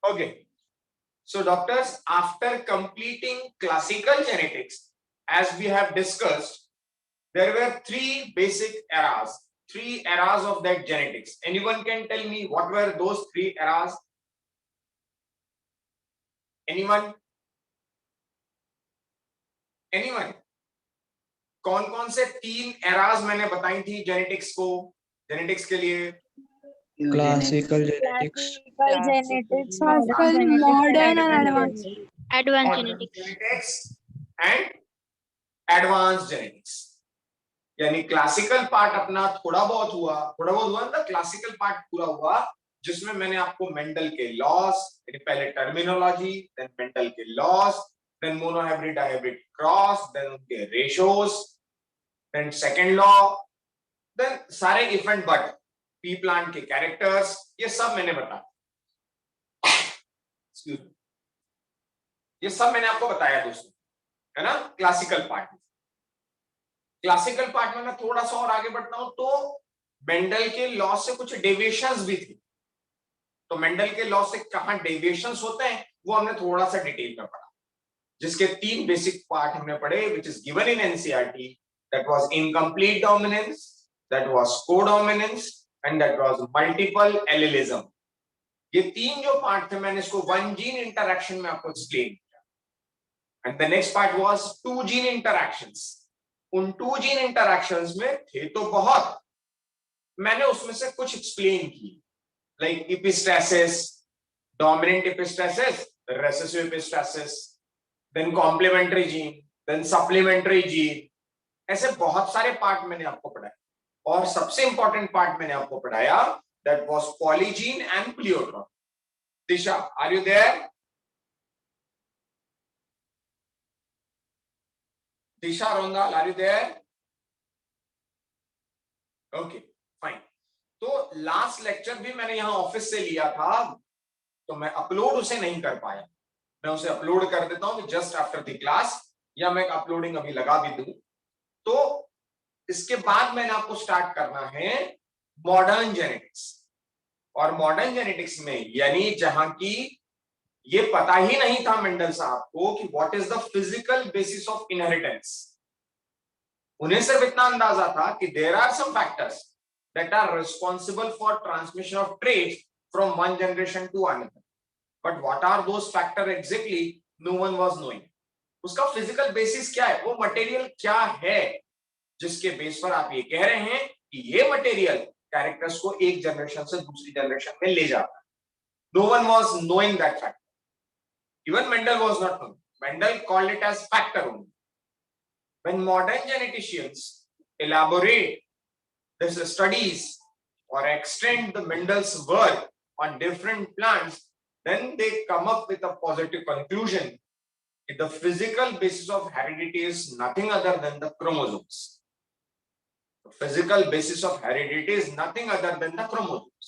Okay. So doctors, after completing classical genetics, as we have discussed, there were three basic eras, three eras of that genetics. Anyone can tell me what were those three eras? Anyone? Anyone? कौन कौन से तीन eras मैंने बताई थी genetics को, genetics के लिए? Classical genetics, modern and advance genetics and advance genetics. यानी क्लासिकल पार्ट अपना थोड़ा बहुत हुआ ना, क्लासिकल पार्ट पूरा हुआ जिसमें मैंने आपको मेंडल के लॉस, पहले टर्मिनोलॉजी, देन मेंडल के laws, then monohybrid dihybrid cross, then उनके ratios, then second law, then सारे इफेंट बट पी प्लांट के कैरेक्टर्स, ये सब मैंने बताया। ये सब मैंने आपको बताया दोस्तों, है ना, क्लासिकल पार्ट। क्लासिकल पार्ट में मैं थोड़ा सा और आगे बढ़ता हूं तो मेंडल के लॉ से कुछ डेविएशंस भी थी। तो मेंडल के लॉ से कहां डेविएशंस होते हैं वो हमने थोड़ा सा डिटेल में पढ़ा, जिसके तीन बेसिक पार्ट हमने पढ़े, which is given in NCERT. That was incomplete dominance, that was codominance and that was multiple allelism. ये तीन जो पार्ट थे मैंने इसको वन जीन इंटरैक्शन में आपको एक्सप्लेन किया। And the next part was to gene interactions. उन टू जीन इंटरैक्शंस में थे तो बहुत, मैंने उसमें से कुछ एक्सप्लेन की, like epistasis, dominant epistasis, recessive epistasis, then complementary gene, then supplementary gene. ऐसे बहुत सारे पार्ट मैंने आपको पढ़ाया और सबसे इंपॉर्टेंट पार्ट मैंने आपको पढ़ाया, that was polygene and pleiotropy. Disha, are you there? Disha Rongal, are you there? Okay fine. तो लास्ट लेक्चर भी मैंने यहां ऑफिस से लिया था, तो मैं अपलोड उसे नहीं कर पाया। मैं उसे अपलोड कर देता हूं जस्ट आफ्टर द क्लास, या मैं अपलोडिंग अभी लगा भी दूं। तो इसके बाद मैंने आपको स्टार्ट करना है मॉडर्न जेनेटिक्स। और मॉडर्न जेनेटिक्स में यानी जहां की ये पता ही नहीं था मेंडल साहब को कि what is the physical basis of inheritance. उन्हें सिर्फ इतना अंदाजा था कि there are some factors that are responsible for transmission of traits from one generation to another, but what are those factors exactly, no one was knowing. उसका physical basis क्या है, वो मटेरियल क्या है जिसके बेस पर आप ये कह रहे हैं कि ये मटेरियल कैरेक्टर्स को एक जनरेशन से दूसरी जनरेशन में ले जाता है। No one was knowing that factor. Even Mendel was not knowing. Mendel called it as factor only. When modern geneticians elaborate this studies or extend the Mendel's work on different plants, then they come up with a positive conclusion that the physical basis of heredity is nothing other than the chromosomes. The physical basis of heredity is nothing other than the chromosomes.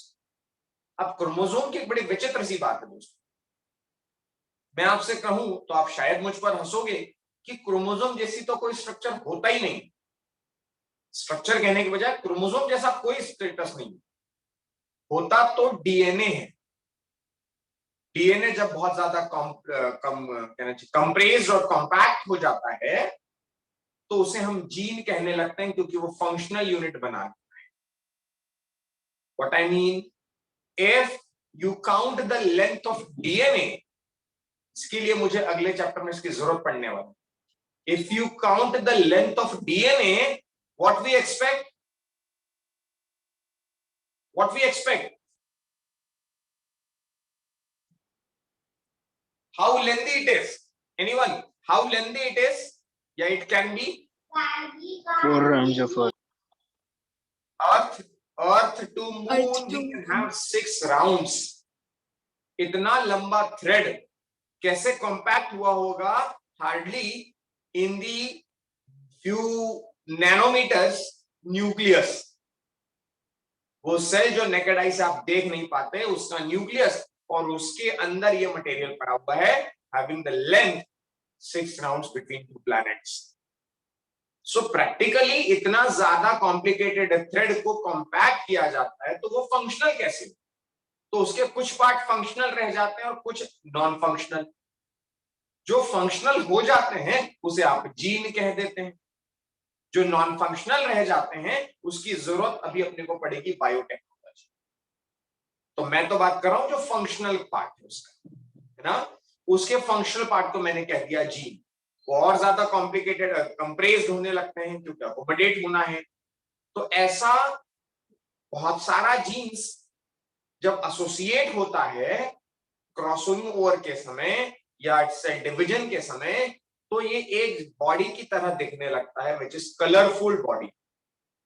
अब chromosome की एक बड़ी विचित्र सी बात है दोस्तों, मैं आपसे कहूं तो आप शायद मुझ पर हंसोगे कि क्रोमोसोम जैसी तो कोई स्ट्रक्चर होता ही नहीं। स्ट्रक्चर कहने के बजाय क्रोमोसोम जैसा कोई स्टेटस नहीं होता, तो डीएनए है। डीएनए जब बहुत ज्यादा कंप्रेस्ड और कॉम्पैक्ट हो जाता है तो उसे हम जीन कहने लगते हैं, क्योंकि वो फंक्शनल यूनिट बना देता है। What I mean, if you count the length of DNA, इसके लिए मुझे अगले चैप्टर में इसकी जरूरत पड़ने वाली। If you count the length of DNA, what we expect, how lengthy it is, anyone, how lengthy it is? Yeah, it can be 4 rounds of earth to moon, we can have 6 rounds. इतना लंबा thread कैसे compact हुआ होगा? Hardly in the few nanometers nucleus. वो cell जो naked eye से आप देख नहीं पाते, उसका न्यूक्लियस, और उसके अंदर ये मटेरियल पड़ा हुआ है, having the length 6 rounds between 2 planets. So practically इतना ज्यादा कॉम्प्लिकेटेड थ्रेड को कॉम्पैक्ट किया जाता है, तो वो फंक्शनल कैसे? तो उसके कुछ पार्ट फंक्शनल रह जाते हैं और कुछ नॉन फंक्शनल। जो फंक्शनल हो जाते हैं उसे आप जीन कह देते हैं, जो नॉन फंक्शनल रह जाते हैं उसकी जरूरत अभी अपने को पड़ेगी बायोटेक्नोलॉजी। तो मैं तो बात कर रहा हूं जो फंक्शनल पार्ट है उसका, है ना। उसके फंक्शनल पार्ट को मैंने कह दिया जीन। वो और ज्यादा कॉम्प्लिकेटेड कंप्रेस्ड होने लगते हैं क्योंकि अकोमोडेट होना है। तो ऐसा बहुत सारा जीन्स जब एसोसिएट होता है क्रॉसिंग ओवर के समय या सेल डिवीजन के समय, तो ये एक बॉडी की तरह दिखने लगता है, which is colourful body.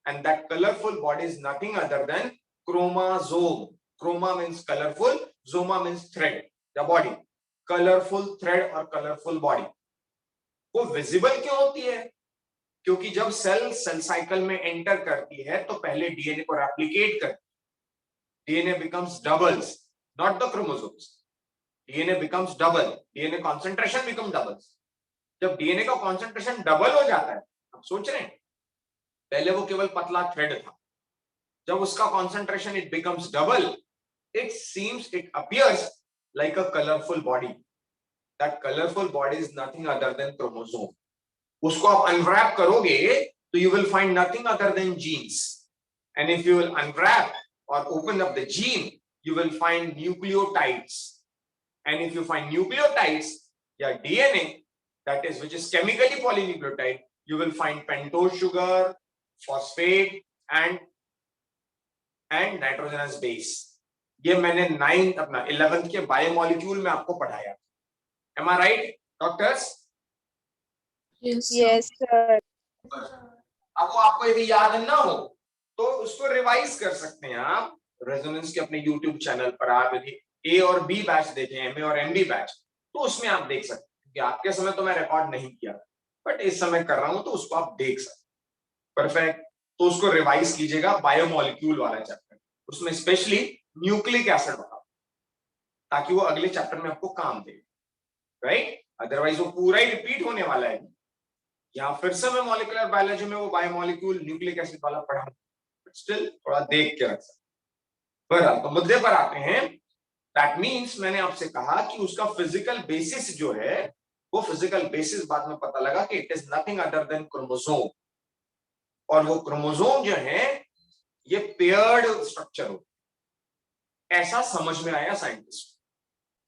And that colourful body is nothing other than chromosome. Chroma means colourful, soma means thread या बॉडी। कलरफुल थ्रेड और कलरफुल बॉडी वो विजिबल क्यों होती है? क्योंकि जब सेल साइकिल में एंटर करती है तो पहले डीएनए को रेप्लिकेट करती है। DNA becomes doubles, not the chromosomes. DNA becomes double, DNA concentration become doubles. जब डीएनए का कॉन्सेंट्रेशन डबल हो जाता है, आप सोच रहे हैं पहले वो केवल पतला थ्रेड था, जब उसका concentration it becomes double, it seems, it appears like a colourful body. That colourful body is nothing other than chromosome. उसको आप अनरैप करोगे तो you will find nothing other than genes. And if you will unwrap और open up the gene, you will find nucleotides, and if you find nucleotides या DNA, that is which is chemically polynucleotide, you will find pentose sugar, phosphate and nitrogenous base. ये मैंने 9th अपना 11th के biomolecule में आपको पढ़ाया। Am I right, doctors? Yes, sir. अब वो आपको यदि याद ना हो तो उसको रिवाइज कर सकते हैं आप रेजोनेंस के अपने YouTube चैनल पर। आप यदि ए और बी बैच देखें, एमए और एमबी बैच, तो उसमें आप देख सकते हैं कि आपके समय तो मैं रिकॉर्ड नहीं किया, बट इस समय कर रहा हूं तो उसको आप देख सकते। परफेक्ट। तो उसको रिवाइज कीजिएगा, बायोमोलिक्यूल वाला चैप्टर, उसमें स्पेशली न्यूक्लिक एसिड बताओ, ताकि वो अगले चैप्टर में आपको काम दे, राइट। अदरवाइज वो पूरा ही रिपीट होने वाला है। यहाँ फिर से मैं मॉलिक्यूलर बायोलॉजी में वो बायोमोलिक्यूल न्यूक्लिक एसिड वाला पढ़ा, स्टिल थोड़ा देख के रख सकते। पर तो मुद्दे पर आते हैं। दैट मीन्स मैंने आपसे कहा कि उसका फिजिकल बेसिस जो है, वो फिजिकल बेसिस बाद में पता लगा कि it is nothing other than chromosome. और वो क्रोमोसोम जो है ये पेयर्ड स्ट्रक्चर हो, ऐसा समझ में आया साइंटिस्ट।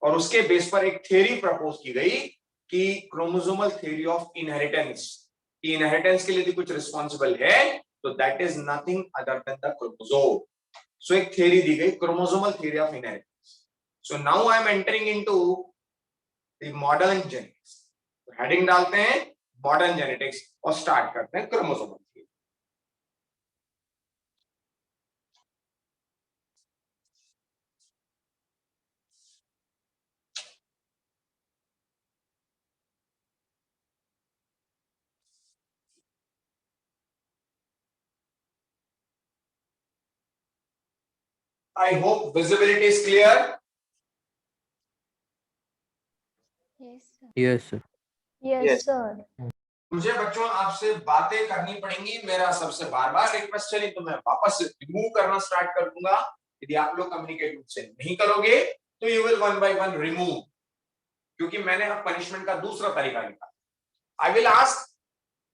और उसके बेस पर एक थ्योरी प्रपोज की गई कि chromosomal theory of inheritance. Inheritance के लिए भी कुछ रिस्पॉन्सिबल है, तो that is nothing other than the chromosome. So एक थ्योरी दी गई, chromosomal theory of inheritance. So now I am entering into the modern genetics. Heading डालते हैं मॉडर्न जेनेटिक्स और स्टार्ट करते हैं chromosomal theory. I hope visibility is clear. Yes, sir. Yes, sir. Yes, sir. मुझे बच्चों आपसे बातें करनी पड़ेंगी, मेरा सबसे बार बार रिक्वेस्ट है, नहीं तो मैं वापस रिमूव करना स्टार्ट कर दूंगा। यदि आप लोग कम्युनिकेट मुझसे नहीं करोगे तो you will one by one remove, क्योंकि मैंने अब पनिशमेंट का दूसरा तरीका निकाला। I will ask,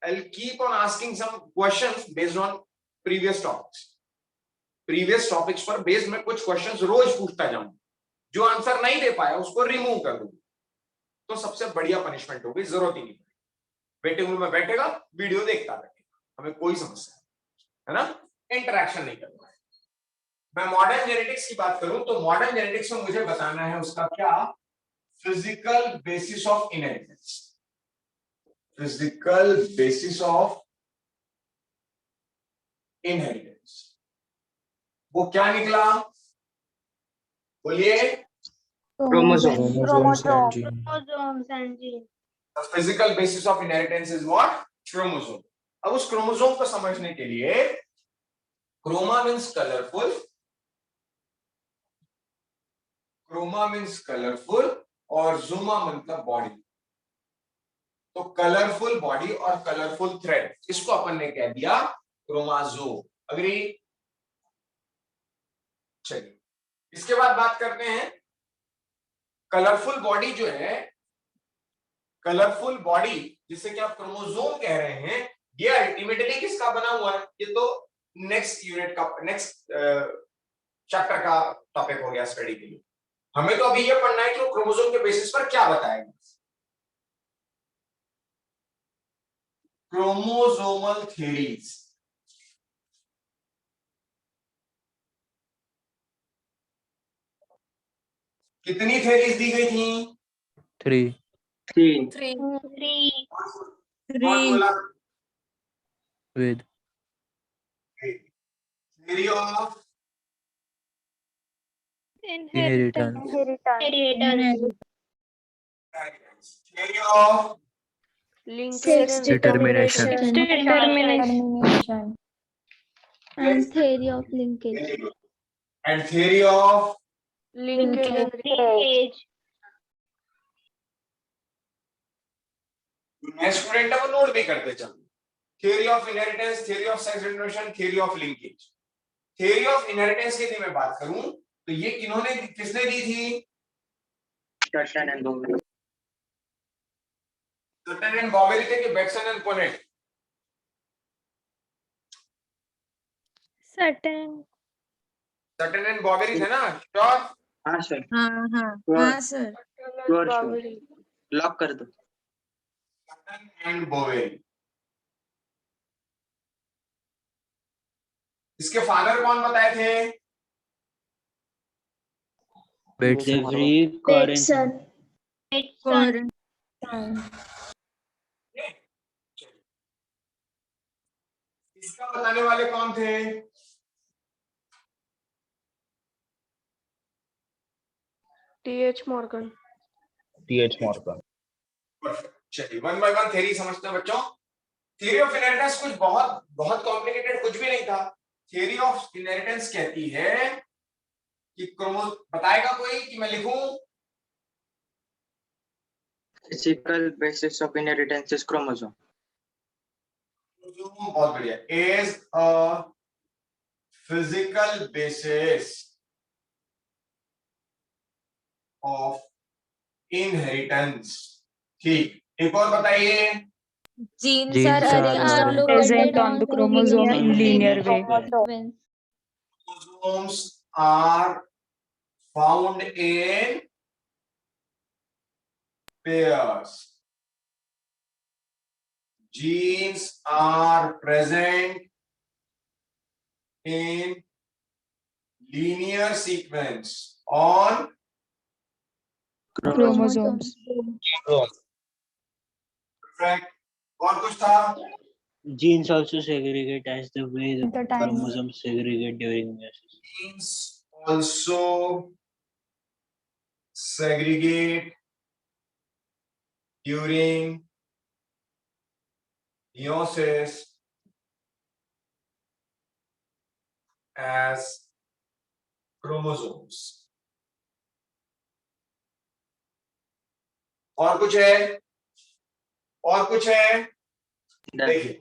I will keep on asking some questions based on previous topics. Previous topics पर बेस्ड मैं कुछ क्वेश्चंस रोज पूछता जाऊंगा, जो आंसर नहीं दे पाया उसको रिमूव कर दूंगा। तो सबसे बढ़िया पनिशमेंट होगी, जरूरत ही नहीं पड़ेगी, वेटिंग रूम में बैठेगा, वीडियो देखता रहेगा, हमें कोई समस्या है ना, इंटरेक्शन नहीं करना है। मैं मॉडर्न जेनेटिक्स की बात करूं तो मॉडर्न जेनेटिक्स में मुझे बताना है उसका क्या, physical basis of inheritance. Physical basis of inheritance वो क्या निकला, बोलिए। Chromosomes and genes. Chromosomes and genes. The physical basis of inheritance is what? Chromosome. अब उस क्रोमोसोम को समझने के लिए, chroma means colourful, chroma means colourful और जोमा मतलब बॉडी। तो कलरफुल बॉडी और कलरफुल थ्रेड, इसको अपन ने कह दिया क्रोमासोम। अग्री? चलिए इसके बाद बात करते हैं कलरफुल बॉडी जो है, कलरफुल बॉडी जिसे कि आप क्रोमोसोम कह रहे हैं, ये अल्टीमेटली किसका बना हुआ है? ये तो नेक्स्ट यूनिट का, नेक्स्ट चैप्टर का टॉपिक हो गया स्टडी के लिए। हमें तो अभी ये पढ़ना है कि वो क्रोमोसोम के बेसिस पर क्या बताएगा। क्रोमोसोमल थ्योरीज, कितनी थ्योरीज दी गई थी? 3. 3. 3. कौन बोला? With. Theory of Inheritance. Inheritance. Theory of Sex Determination. determination. And theory of linkage. And theory of Linkage. Student अब नोट भी करते चलो। Theory of inheritance, theory of sex determination, theory of linkage. Theory of inheritance की यदि मैं बात करूं तो ये किसने दी थी? Sutton and Boveri. Sutton and Boveri थे कि Bateson and Punnett? Certain. Sutton and Boveri थे ना? श्योर? हाँ सर, हाँ सर। श्योर लॉक कर दो। Sutton and Boveri. इसके फादर कौन बताए थे? Bateson. Bateson. Bateson. इसका बताने वाले कौन थे? T.H. Morgan. चलिए वन बाय वन थ्योरी समझते हैं बच्चों। थ्योरी ऑफ इनहेरिटेंस कुछ बहुत बहुत कॉम्प्लिकेटेड कुछ भी नहीं था। थ्योरी ऑफ इनहेरिटेंस कहती है कि बताएगा कोई कि मैं लिखूं? Physical basis of inheritance is chromosome. बहुत बढ़िया। Is a physical basis of inheritance. ठीक, एक और बताइए। Genes Genes are are present on the chromosome in linear way. Chromosomes are found in pairs. Genes are present in linear sequence on Chromosomes. perfect. और कुछ था? Genes also segregate as the way the The time. chromosomes segregate during meiosis. Genes also segregate during meiosis as chromosomes. और कुछ है? और कुछ है? देखिए,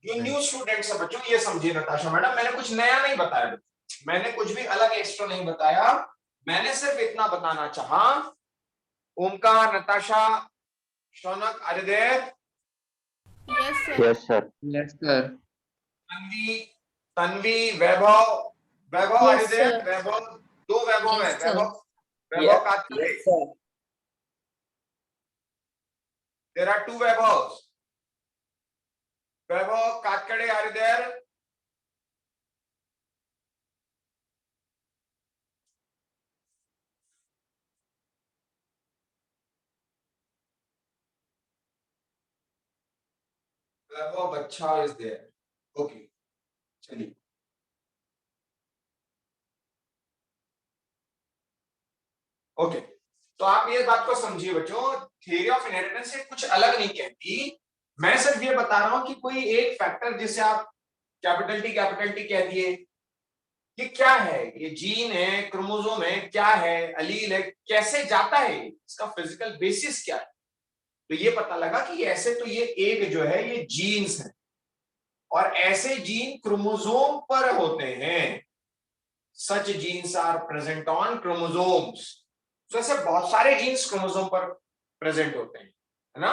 जो न्यू स्टूडेंट्स है बच्चों, ये समझिए नताशा मैडम, मैंने कुछ नया नहीं बताया, मैंने कुछ भी अलग एक्स्ट्रा नहीं बताया, मैंने सिर्फ इतना बताना चाहा। Omkar, Natasha, Shaunak, आदिदेव, Yes, sir. तन्वी, तन्वी, वैभव, वैभव, Yes, आदिदेव, sir. वैभव, दो वैभव है, Yes, sir. Vaibhav Katkade. There are two वैभव्स, वैभव कातकड़े, आदिदेव। वैभव बच्चा is there. Okay, चलिए। ओके, तो आप ये बात को समझिए बच्चों, थ्योरी ऑफ इनहेरिटेंस से कुछ अलग नहीं कहती। मैं सिर्फ ये बता रहा हूं कि कोई एक फैक्टर जिसे आप कैपिटल टी कह दिए, ये क्या है? ये जीन है, क्रोमोसोम है, क्या है, अलील है, कैसे जाता है, इसका फिजिकल बेसिस क्या है? तो ये पता लगा कि ऐसे तो ये एक जो है ये जीन्स है, और ऐसे जीन क्रोमोसोम पर होते हैं। such genes are present on chromosomes. तो ऐसे बहुत सारे जीन्स क्रोमोसोम पर प्रेजेंट होते हैं, है ना।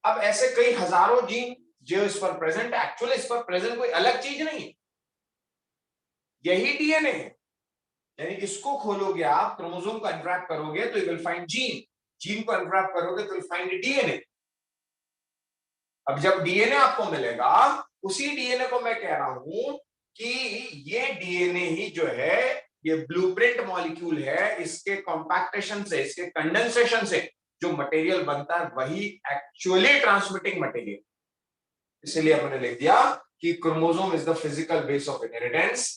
अब ऐसे कई हजारों जीन जो इस पर प्रेजेंट, एक्चुअली इस पर प्रेजेंट कोई अलग चीज नहीं, यही डीएनए है। यानी इसको खोलोगे आप, क्रोमोसोम को अनरैप करोगे तो you will find gene, gene को अनरैप करोगे तो यू विल फाइंड डीएनए। अब जब डीएनए आपको मिलेगा, उसी डीएनए को मैं कह रहा हूं कि ये डीएनए ही जो है ये ब्लूप्रिंट मॉलिक्यूल है, इसके कॉम्पैक्टेशन से, इसके कंडेंसेशन से जो मटेरियल बनता है वही एक्चुअली ट्रांसमिटिंग मटेरियल। इसलिए हमने लिख दिया कि chromosome is the physical base of inheritance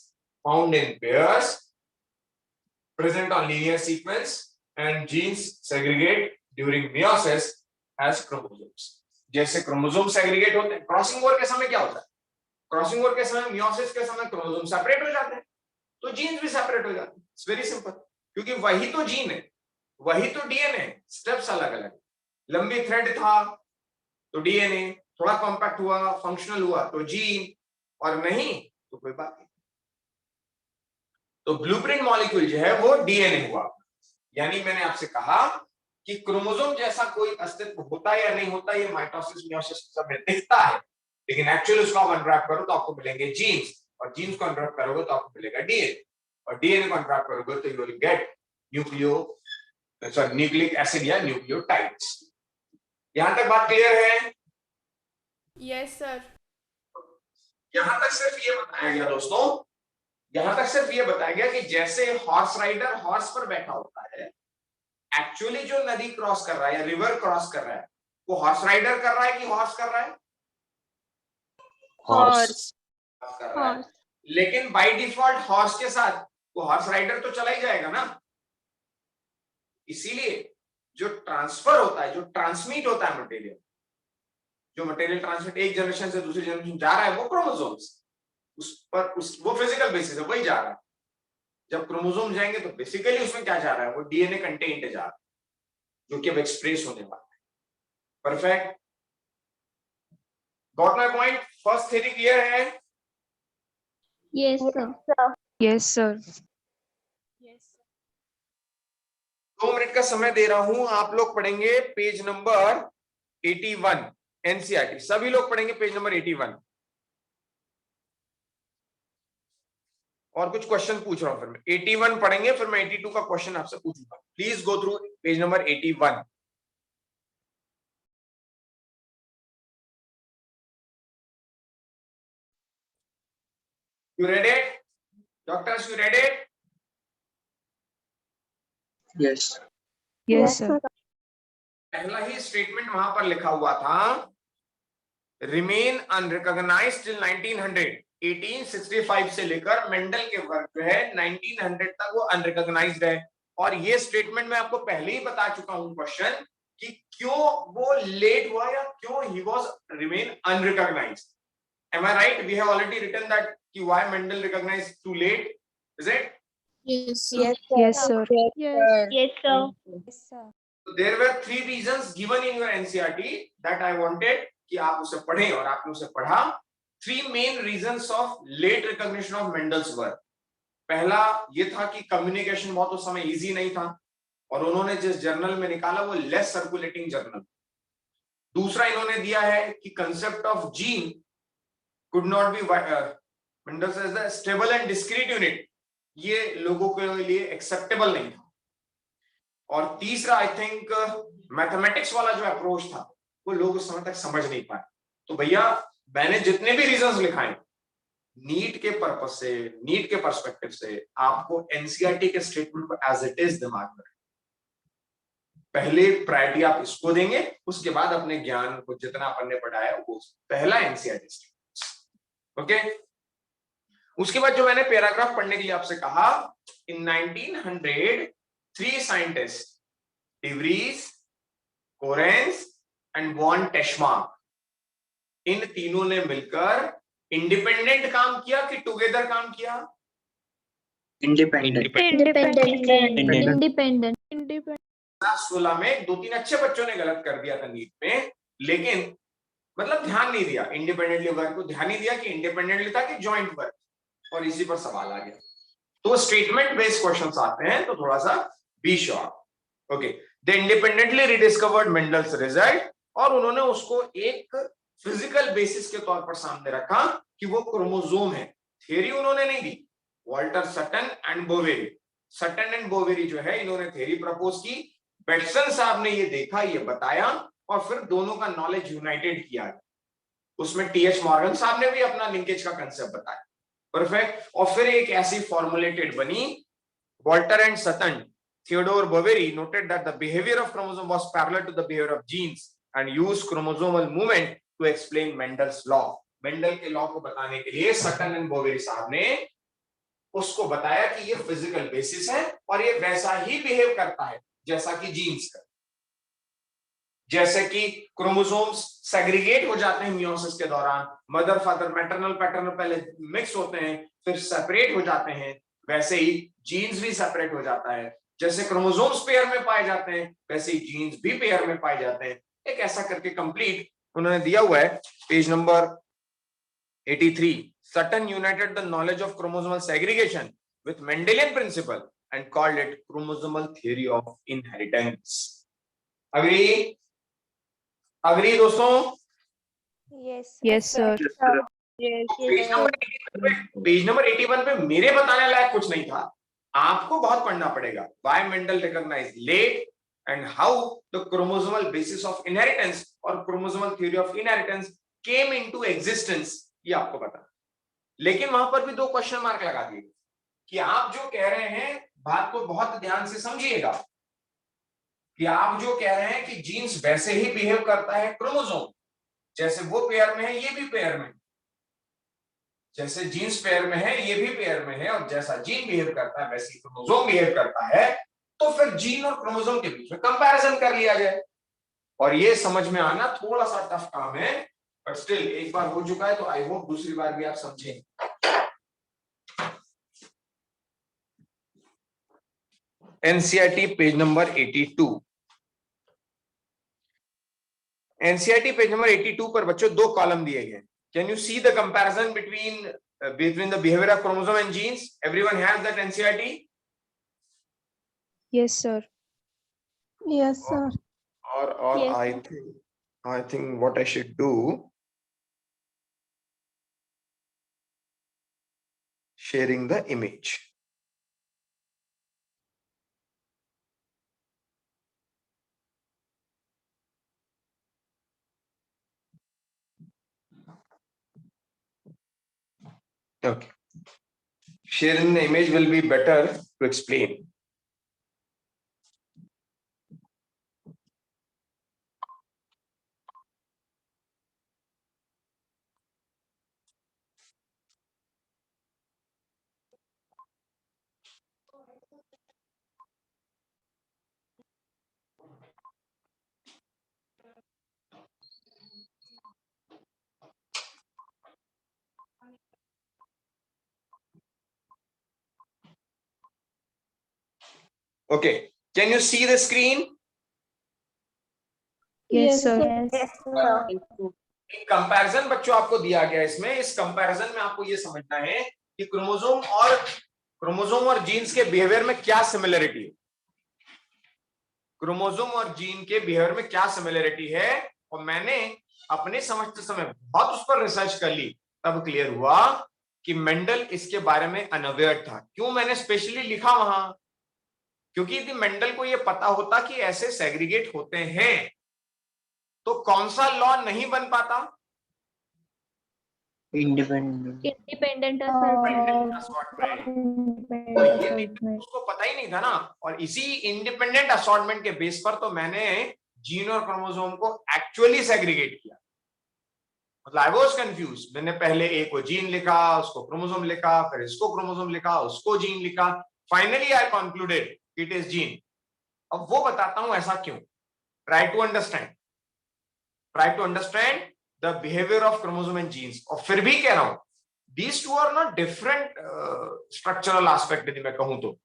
found in pairs present on linear sequence and genes segregate during meiosis as chromosomes. जैसे क्रोमोसोम सेग्रीगेट होते हैं, क्रॉसिंग ओवर के समय क्या होता है, क्रॉसिंग ओवर के समय, मियोसिस के समय क्रोमोसोम सेपरेट हो जाते हैं, तो जीन्स भी सेपरेट हो जाते हैं। इट्स वेरी सिंपल, क्योंकि वही तो जीन है, वही तो डीएनए है, स्टेप्स अलग अलग। लंबी थ्रेड था तो डीएनए, थोड़ा कॉम्पैक्ट हुआ, फंक्शनल हुआ तो जीन, और नहीं तो कोई बात नहीं। तो ब्लूप्रिंट मॉलिक्यूल जो है वो डीएनए हुआ। यानी मैंने आपसे कहा कि क्रोमोसोम जैसा कोई अस्तित्व होता है या नहीं होता, ये माइटोसिस मियोसिस सब में दिखता है, लेकिन एक्चुअली उसको आप अनरैप करो तो आपको मिलेंगे जीन्स, और जीन्स को अनरैप करोगे तो आपको मिलेगा डीएनए, और डीएनए को अनरैप करोगे तो you will get nucleic acid या न्यूक्लियोटाइड्स। यहां तक बात क्लियर है? Yes sir. यहां तक सिर्फ ये बताया गया दोस्तों, यहां तक सिर्फ ये बताया गया कि जैसे हॉर्स राइडर हॉर्स पर बैठा होता है, एक्चुअली जो नदी क्रॉस कर रहा है या रिवर क्रॉस कर रहा है वो हॉर्स राइडर कर रहा है कि हॉर्स कर रहा है? हॉर्स। कर रहा है। लेकिन बाय डिफॉल्ट हॉर्स के साथ वो हॉर्स राइडर तो चला ही जाएगा ना। इसीलिए जो ट्रांसफर होता है, जो ट्रांसमिट होता है मटेरियल, जो मटेरियल ट्रांसमिट एक जनरेशन से दूसरी जनरेशन जा रहा है, वो क्रोमोसोम्स, वो फिजिकल बेसिस है, वही जा रहा है। जब क्रोमोसोम जाएंगे तो बेसिकली उसमें क्या जा रहा है, वो डीएनए कंटेंट जा रहा है, जो कि अब एक्सप्रेस होने वाला है। Perfect, got my point? First theory clear है? Yes, sir. Yes sir. 2 minute का समय दे रहा हूं, आप लोग पढ़ेंगे पेज नंबर 81 एनसीईआरटी, सभी लोग पढ़ेंगे पेज नंबर 81। और कुछ क्वेश्चन पूछ रहा हूं, फिर मैं 81 पढ़ेंगे, फिर मैं 82 का क्वेश्चन आपसे पूछूंगा। Please go through page number 81। You read it? Doctors, you read it? Yes. Yes sir. पहला ही स्टेटमेंट वहां पर लिखा हुआ था, रिमेन अनरिकॉग्नाइज्ड टिल 1900। 1865 से लेकर मेंडल के वर्क जो है 1900 तक वो अनरिकॉग्नाइज्ड है। और ये स्टेटमेंट मैं आपको पहले ही बता चुका हूं क्वेश्चन कि क्यों वो लेट हुआ या क्यों he was remain unrecognised. Am I right? We have already written that why Mendel recognized too late. Is it? Yes, yes sir. Yes, sir. So there were 3 reasons given in your NCERT that I wanted कि आप उसे पढ़ें, और आपने उसे पढ़ा। 3 main reasons of late recognition of Mendel's work. पहला ये था कि कम्युनिकेशन बहुत उस समय इजी नहीं था, और उन्होंने जिस जर्नल में निकाला वो लेस सर्कुलेटिंग जर्नल। दूसरा इन्होंने दिया है कि concept of gene could not be Mendel says the stable and discrete unit, ये लोगों के लिए एक्सेप्टेबल नहीं था। और तीसरा आई थिंक मैथमेटिक्स वाला जो अप्रोच था वो लोग उस समय तक समझ नहीं पाए। तो भैया मैंने जितने भी रीजंस लिखाए नीट के पर्पस से, नीट के पर्सपेक्टिव से, आपको एनसीईआरटी के स्टेटमेंट को एज इट इज दिमाग में, पहले प्रायोरिटी आप इसको देंगे, उसके बाद अपने ज्ञान को जितना अपन ने पढ़ा है वो पहला एनसीईआरटी स्टेटमेंट। ओके, उसके बाद जो मैंने पैराग्राफ पढ़ने के लिए आपसे कहा, in 1900 3 scientist, de Vries, Correns and von Tschermak, इन तीनों ने मिलकर इंडिपेंडेंट काम किया कि टुगेदर काम किया? Independent. Independent. 16 में 2-3 अच्छे बच्चों ने गलत कर दिया था नीट में, लेकिन मतलब ध्यान नहीं दिया इंडिपेंडेंटली वर्क को, ध्यान नहीं दिया कि इंडिपेंडेंटली था कि जॉइंट वर्क, और इसी पर सवाल आ गया। तो स्टेटमेंट बेस्ड क्वेश्चंस आते हैं, तो थोड़ा सा be sure. Okay, they independently rediscovered Mendel's result, और उन्होंने उसको एक फिजिकल बेसिस के तौर पर सामने रखा कि वो क्रोमोसोम है। थ्योरी उन्होंने नहीं दी, Walter Sutton and Boveri, Sutton and Boveri जो है इन्होंने थ्योरी प्रपोज की, बेटसन साहब ने ये देखा, ये बताया, और फिर दोनों का नॉलेज यूनाइटेड किया। उसमें टीएच मॉर्गन साहब ने भी अपना लिंकेज का कंसेप्ट बताया, परफेक्ट। और फिर एक ऐसी फॉर्मुलेटेड बनी, Walter and Sutton, Theodor Boveri noted that the behavior of chromosome was parallel to the behavior of genes and used chromosomal movement to explain Mendel's law. Mendel के law को बताने के लिए सटन एंड बोवेरी साहब ने उसको बताया कि ये फिजिकल बेसिस है और ये वैसा ही बिहेव करता है जैसा कि जीन्स का। जैसे कि क्रोमोसोम्स सेग्रीगेट हो जाते हैं मियोसिस के दौरान, मदर फादर मैटरनल पैटर्नल पहले मिक्स होते हैं फिर सेपरेट हो जाते हैं, वैसे ही जीन्स भी सेपरेट हो जाता है। जैसे क्रोमोसोम्स पेयर में पाए जाते हैं वैसे ही जीन्स भी पेयर में पाए जाते हैं। एक ऐसा करके कंप्लीट उन्होंने दिया हुआ है, page number 83। Sutton united the knowledge of chromosomal segregation with Mendelian principle and called it chromosomal theory of inheritance. Agree? Agree दोस्तों? Yes, sir. पेज नंबर 81 पे मेरे बताने लायक कुछ नहीं था, आपको बहुत पढ़ना पड़ेगा। Why Mendel recognized late and how the chromosomal basis of inheritance और chromosomal theory of inheritance came into existence, ये आपको पता। लेकिन वहां पर भी दो क्वेश्चन मार्क लगा दिए कि आप जो कह रहे हैं, बात को बहुत ध्यान से समझिएगा, कि आप जो कह रहे हैं कि जीन्स वैसे ही बिहेव करता है क्रोमोसोम, जैसे वो पेयर में है ये भी पेयर में, जैसे जीन्स पेयर में है ये भी पेयर में है, और जैसा जीन बिहेव करता है वैसे ही क्रोमोसोम बिहेव करता है, तो फिर जीन और क्रोमोसोम के बीच में कंपैरिजन कर लिया जाए। और ये समझ में आना थोड़ा सा टफ काम है, बट स्टिल एक बार हो चुका है तो आई होप दूसरी बार भी आप समझें। NCERT page number 82। NCERT page number 82 पर बच्चों दो कॉलम दिए गए। Can you see the comparison between the behavior of chromosome and genes? Everyone has that NCERT? Yes, sir. Yes, sir. Or Yes, I think what I should do, sharing the image. Okay. Sharing the image will be better to explain. Okay, can you see the screen? Yes, sir. एक comparison बच्चों आपको दिया गया है इसमें। इस comparison में आपको ये समझना है कि क्रोमोसोम और जीन्स के बिहेवियर में क्या सिमिलरिटी है, क्रोमोसोम और जीन के बिहेवियर में क्या सिमिलरिटी है। और मैंने अपने समझते समय बहुत उस पर रिसर्च कर ली, तब क्लियर हुआ कि मेंडल इसके बारे में अनअवेयर था। क्यों मैंने स्पेशली लिखा वहां, क्योंकि यदि मेंडल को यह पता होता कि ऐसे सेग्रीगेट होते हैं तो कौन सा लॉ नहीं बन पाता? independent उसको पता ही नहीं था ना। और इसी इंडिपेंडेंट असॉर्टमेंट के बेस पर तो मैंने जीन और क्रोमोसोम को एक्चुअली सेग्रीगेट किया। मतलब आई वाज कंफ्यूज, मैंने पहले ए को जीन लिखा, उसको क्रोमोसोम लिखा, फिर इसको क्रोमोसोम लिखा, उसको जीन लिखा, finally I concluded it is gene. अब वो बताता हूं ऐसा क्यों। Try to understand the behaviour of chromosome and genes. और फिर भी कह रहा हूं these two are not different structural aspect, यदि मैं कहूं तो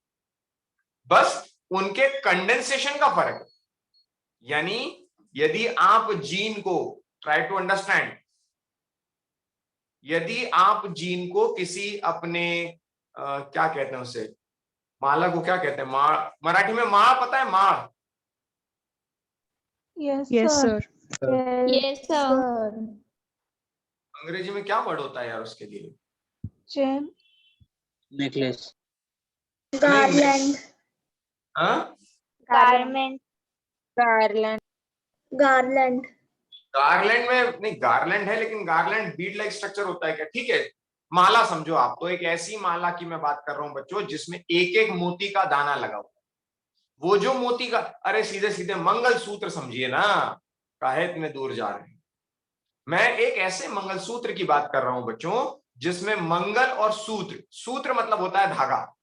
बस उनके कंडेंसेशन का फर्क है। यानी यदि आप जीन को ट्राई टू अंडरस्टैंड, यदि आप जीन को किसी अपने क्या कहते हैं उसे, माला को क्या कहते हैं, माळ, मराठी में माळ पता है, माळ? Yes, sir. Yes, sir. अंग्रेजी में क्या वर्ड होता है यार उसके लिए? Chain. necklace, Garland. हाँ, Garment. Garland. Garland. गार्लैंड में नहीं, गार्लैंड है लेकिन गार्लैंड बीड लाइक स्ट्रक्चर होता है क्या? ठीक है, माला समझो आप, तो एक ऐसी माला की मैं बात कर रहा हूं बच्चों जिसमें एक एक मोती का दाना लगा हुआ है। वो जो मोती का, अरे सीधे सीधे मंगलसूत्र समझिए ना, काहे इतने दूर जा रहे हैं। मैं एक ऐसे मंगलसूत्र की बात कर रहा हूं बच्चों जिसमें मंगल और सूत्र, सूत्र मतलब होता है धागा,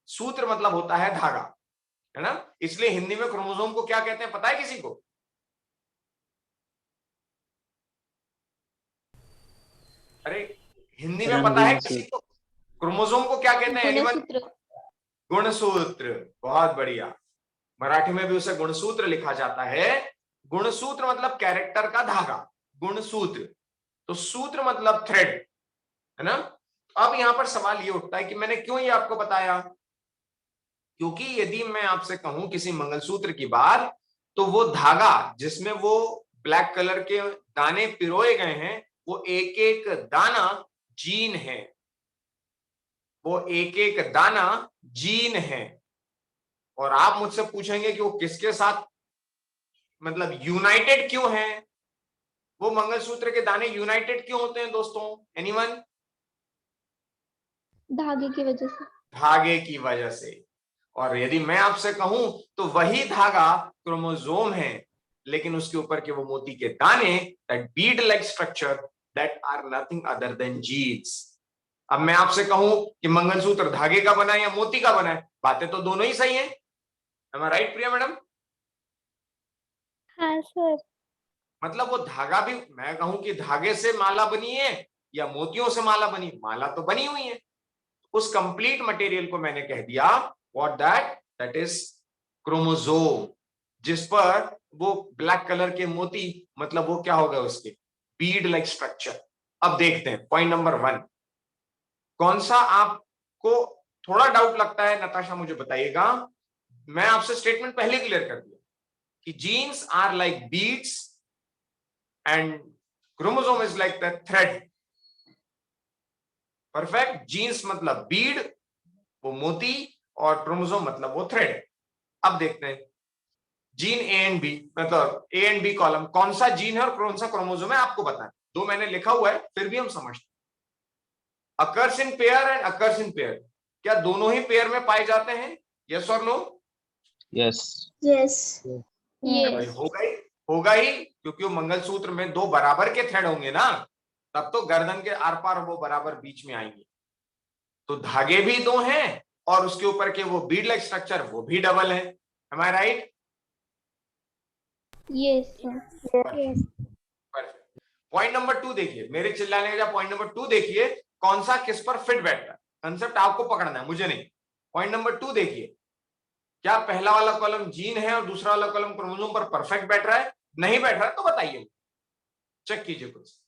सूत्र मतलब होता है धागा, है ना? इसलिए हिंदी में क्रोमोसोम को क्या कहते हैं पता है किसी को? अरे हिंदी में पता है किसी को क्रोमोसोम को क्या कहते हैं? एनीवन? गुणसूत्र. गुणसूत्र, बहुत बढ़िया। मराठी में भी उसे गुणसूत्र लिखा जाता है। गुणसूत्र मतलब कैरेक्टर का धागा, गुणसूत्र। तो सूत्र मतलब थ्रेड, है ना? अब यहां पर सवाल ये उठता है कि मैंने क्यों ये आपको बताया, क्योंकि यदि मैं आपसे कहूं किसी मंगलसूत्र की बात, तो वो धागा जिसमें वो ब्लैक कलर के दाने पिरोए गए हैं, वो एक एक दाना जीन है, वो एक एक दाना जीन है। और आप मुझसे पूछेंगे कि वो किसके साथ मतलब यूनाइटेड क्यों है, वो मंगलसूत्र के दाने यूनाइटेड क्यों होते हैं दोस्तों? एनीवन? धागे की वजह से. धागे की वजह से। और यदि मैं आपसे कहूं तो वही धागा क्रोमोसोम है, लेकिन उसके ऊपर के वो मोती के दाने, that bead like structure, that are nothing other than genes. अब मैं आपसे कहूं कि मंगलसूत्र धागे का बना है या मोती का बना है, बातें तो दोनों ही सही है। Am I right, Priya madam? हाँ सर. मतलब वो धागा भी, मैं कहूं कि धागे से माला बनी है या मोतियों से माला बनी, माला तो बनी हुई है। उस कंप्लीट मटेरियल को मैंने कह दिया व्हाट, दैट इज क्रोमोसोम, जिस पर वो ब्लैक कलर के मोती, मतलब वो क्या हो गए उसके बीड लाइक स्ट्रक्चर। अब देखते हैं पॉइंट नंबर 1, कौन सा आपको थोड़ा डाउट लगता है नताशा मुझे बताइएगा। मैं आपसे स्टेटमेंट पहले क्लियर कर दिया कि genes are like beads and chromosome is like the thread. Perfect. Genes मतलब बीड, वो मोती, और क्रोमोसोम मतलब वो थ्रेड। अब देखते हैं जीन ए एंड बी, मतलब ए एंड बी कॉलम, कौन सा जीन है और कौन सा क्रोमोसोम है आपको बताना। दो मैंने लिखा हुआ है फिर भी हम समझते हैं। Occurs in pair and occurs in pair, क्या दोनों ही पेयर में पाए जाते हैं? यस और नो? Yes. Yes. Yes. होगा ही, क्योंकि वो मंगलसूत्र में दो बराबर के थ्रेड होंगे ना, तब तो गर्दन के आर पार वो बराबर बीच में आएंगे। तो धागे भी दो हैं और उसके ऊपर के वो बीड लाइक स्ट्रक्चर वो भी डबल है। Am I right? Yes, sir. Point number 2 देखिए, मेरे चिल्लाने का पॉइंट नंबर 2 देखिए, कौन सा किस पर फिट बैठता है। कंसेप्ट आपको पकड़ना है, मुझे नहीं। पॉइंट नंबर 2 देखिए, क्या पहला वाला कॉलम जीन है और दूसरा वाला कॉलम क्रोमोसोम पर परफेक्ट बैठ रहा है? नहीं बैठ रहा है तो बताइए, चेक कीजिए कुछ।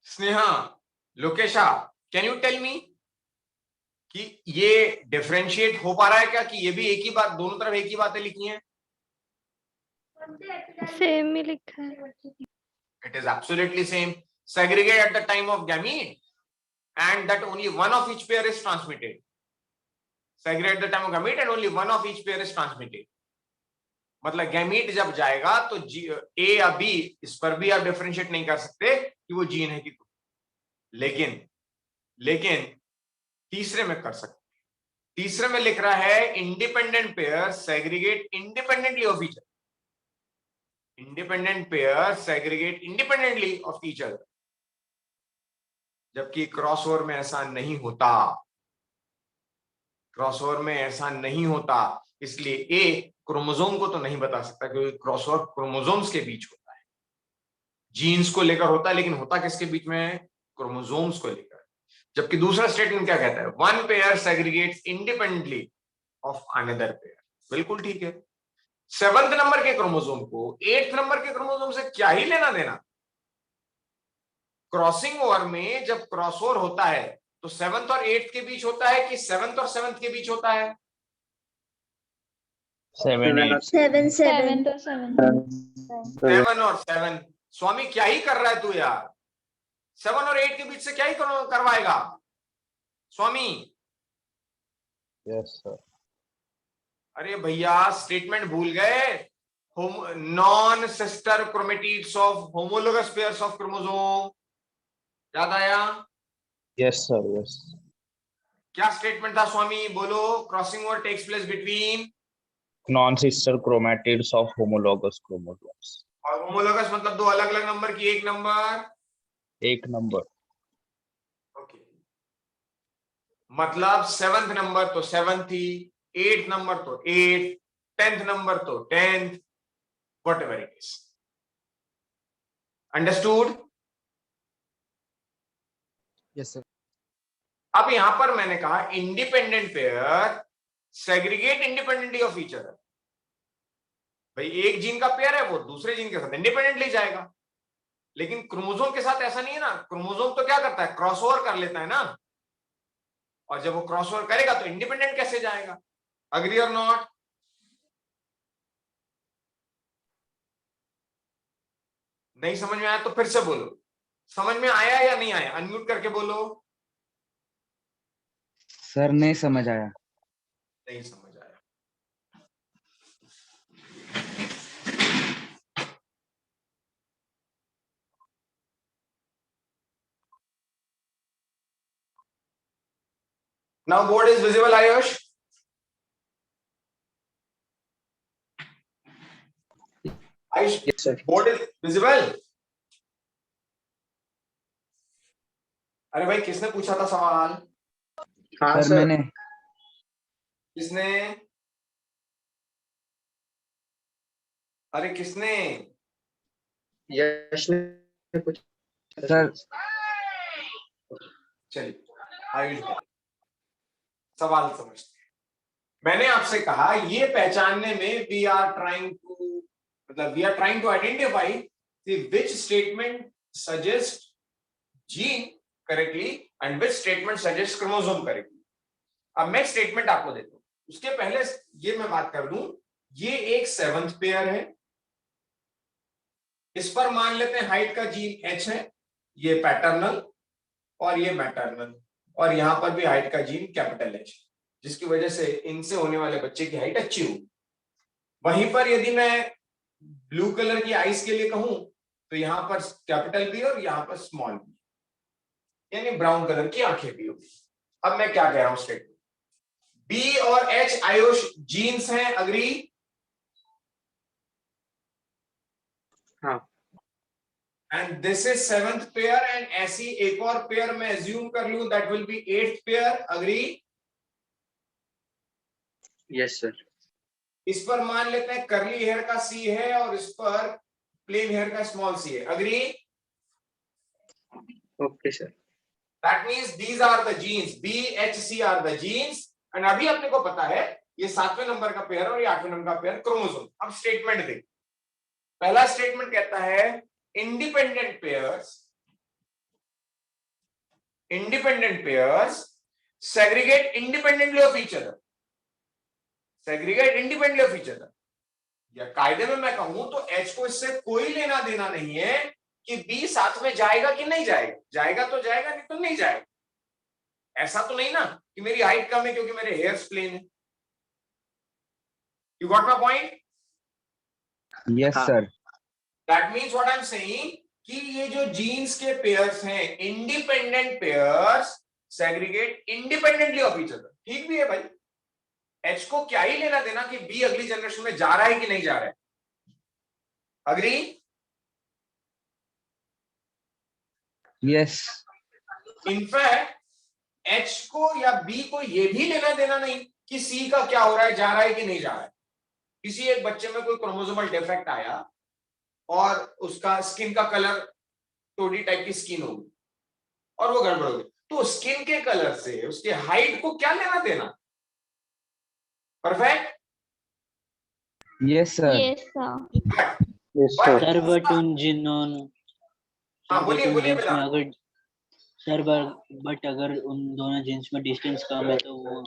Sneha, Lokesha, can you tell me कि ये डिफरेंशिएट हो पा रहा है क्या, कि ये भी एक ही बात, दोनों तरफ एक ही बातें लिखी हैं? सेम ही लिखा है. It is absolutely same. Segregate at the time of gamete, and that only one of each pair is transmitted. Segregate at the time of gamete and only one of each pair is transmitted. मतलब gamete जब जाएगा तो ए या B, इस पर भी आप differentiate नहीं कर सकते कि वो जीन है कि, लेकिन तीसरे में कर सकते। तीसरे में लिख रहा है independent pair segregate independently of each other. Independent pair segregate independently of each other, जबकि क्रॉसओवर में ऐसा नहीं होता। क्रॉसओवर में ऐसा नहीं होता, इसलिए ए क्रोमोसोम को तो नहीं बता सकता क्योंकि क्रॉसओवर क्रोमोसोम्स के बीच होता है। जीन्स को लेकर होता है, लेकिन होता किसके बीच में? क्रोमोसोम्स को लेकर। जबकि दूसरा स्टेटमेंट क्या कहता है? One pair segregates independently of another pair. बिल्कुल ठीक है। 7th नंबर के क्रोमोसोम को 8th नंबर के क्रोमोसोम से क्या ही लेना देना? क्रॉसिंग ओवर में जब क्रॉसओवर होता है तो 7th और 8th के बीच होता है कि 7th और 7th के बीच होता है? 7, 8. 7 7 तो 7 7 और 7। स्वामी क्या ही कर रहा है तू यार? 7 और 8 के बीच से क्या ही करवाएगा स्वामी? Yes sir. अरे भैया स्टेटमेंट भूल गए। Non sister chromatids of homologous pairs of chromosome. याद आया? Yes sir, yes. क्या स्टेटमेंट था स्वामी? बोलो। Crossing over takes place between Non-sister chromatids of homologous chromosomes. और होमोलोगस मतलब दो अलग अलग नंबर की एक नंबर। एक नंबर। ओके, मतलब 7th नंबर तो 7 थी, 8th नंबर तो 8, 10th नंबर तो 10th, whatever it is. Understood? Yes sir. अब यहां पर मैंने कहा independent pair segregate independently of each other. भाई एक जीन का पेयर है, वो दूसरे जीन के साथ इंडिपेंडेंटली जाएगा, लेकिन क्रोमोसोम के साथ ऐसा नहीं है ना। क्रोमोसोम तो क्या करता है? क्रॉसओवर कर लेता है ना, और जब वो क्रॉसओवर करेगा तो इंडिपेंडेंट कैसे जाएगा? अग्री और नॉट? नहीं समझ में आया तो फिर से बोलो। समझ में आया या नहीं आया? अनम्यूट करके बोलो। सर नहीं समझ आया। नहीं समझ आया। Now board is visible, Ayush? Ayush, Yes, sir. board is visible? अरे भाई किसने पूछा था सवाल? हाँ सर सर। मैंने। किसने? अरे किसने? यश ने पूछा। सर चलिए आयुष भाई सवाल समझते हैं। मैंने आपसे कहा ये पहचानने में we are trying to identify which statement suggest gene correctly and which statement suggest chromosome correctly. अब मैं स्टेटमेंट आपको देता हूं, उसके पहले ये मैं बात कर दूं, ये एक 7th पेयर है, इस पर मान लेते हैं हाइट का जीन H है, ये पैटर्नल और ये मैटरनल, और यहां पर भी हाइट का जीन कैपिटल H, जिसकी वजह से इनसे होने वाले बच्चे की हाइट अच्छी होगी। वहीं पर यदि मैं ब्लू कलर की आईज के लिए कहूं तो यहां पर कैपिटल B और यहां पर स्मॉल b, यानी ब्राउन कलर की आंखें भी होगी। अब मैं क्या कह रहा हूं स्टेटमेंट, B और H आयुष जीन्स हैं, अग्री? हाँ। And this is 7th pair and ऐसी एक और पेयर मैं एज्यूम कर लूं that will be 8th pair, agree? Yes sir. इस पर मान लेते हैं करली हेयर का C है और इस पर प्लेन हेयर का स्मॉल c है, agree? Okay sir. That means these are the genes, B, H, C are the genes, and अभी अपने को पता है ये 7वें नंबर का पेयर और ये 8वें नंबर का पेयर क्रोमोसोम। अब स्टेटमेंट देख, पहला स्टेटमेंट कहता है independent pairs segregate independently of each other, segregate independently of each other. या कायदे में मैं कहूं तो H को इससे कोई लेना देना नहीं है कि B साथ में जाएगा कि नहीं जाएगा, जाएगा तो जाएगा, नहीं तो नहीं जाएगा। ऐसा तो नहीं ना कि मेरी हाइट कम है क्योंकि मेरे हेयर्स प्लेन है। You got my point? Yes sir. That means what I am saying कि ये जो जीन्स के पेयर्स हैं, independent pairs segregate independently of each other. ठीक भी है भाई, H को क्या ही लेना देना कि B अगली जनरेशन में जा रहा है कि नहीं जा रहा है, अग्री? यस। इनफैक्ट H को या B को यह भी लेना देना नहीं कि C का क्या हो रहा है, जा रहा है कि नहीं जा रहा है। किसी एक बच्चे में कोई क्रोमोसोमल डिफेक्ट आया और उसका स्किन का कलर टोडी टाइप की स्किन होगी और वो गड़बड़ होगी, तो स्किन के कलर से उसके हाइट को क्या लेना देना? Perfect. Yes sir. Yes, sir. Yes, But- sir. Sir, but उन जिनों हाँ बोलिए बोलिए जींस बेटा। में अगर सर बट अगर उन दोनों जींस में डिस्टेंस कम है तो वो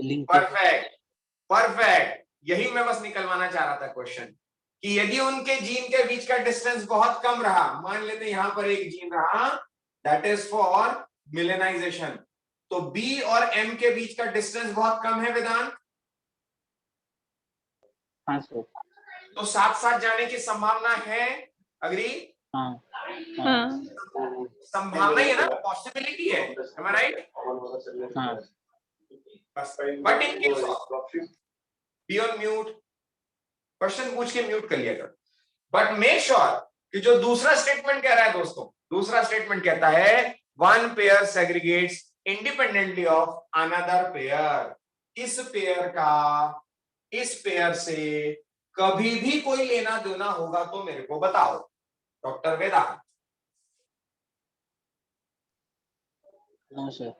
लिंक परफेक्ट परफेक्ट, यही मैं बस निकलवाना चाह रहा था क्वेश्चन, कि यदि उनके जीन के बीच का डिस्टेंस बहुत कम रहा, मान लेते यहां पर एक जीन रहा दैट इज फॉर मिलेनाइजेशन, तो बी और एम के बीच का डिस्टेंस बहुत कम है वेदांत, हाँ सर तो साथ साथ जाने की संभावना है, अग्री? हाँ हाँ. संभावना ही है ना, पॉसिबिलिटी है, am I right? हाँ but in case be on mute, question पूछ के म्यूट कर लिया कर, बट मेक श्योर कि जो दूसरा स्टेटमेंट कह रहा है दोस्तों, दूसरा स्टेटमेंट कहता है one pair segregates independently of another pair, इस पेयर का इस पेयर से कभी भी कोई लेना देना होगा तो मेरे को बताओ, doctor Vedant. No sir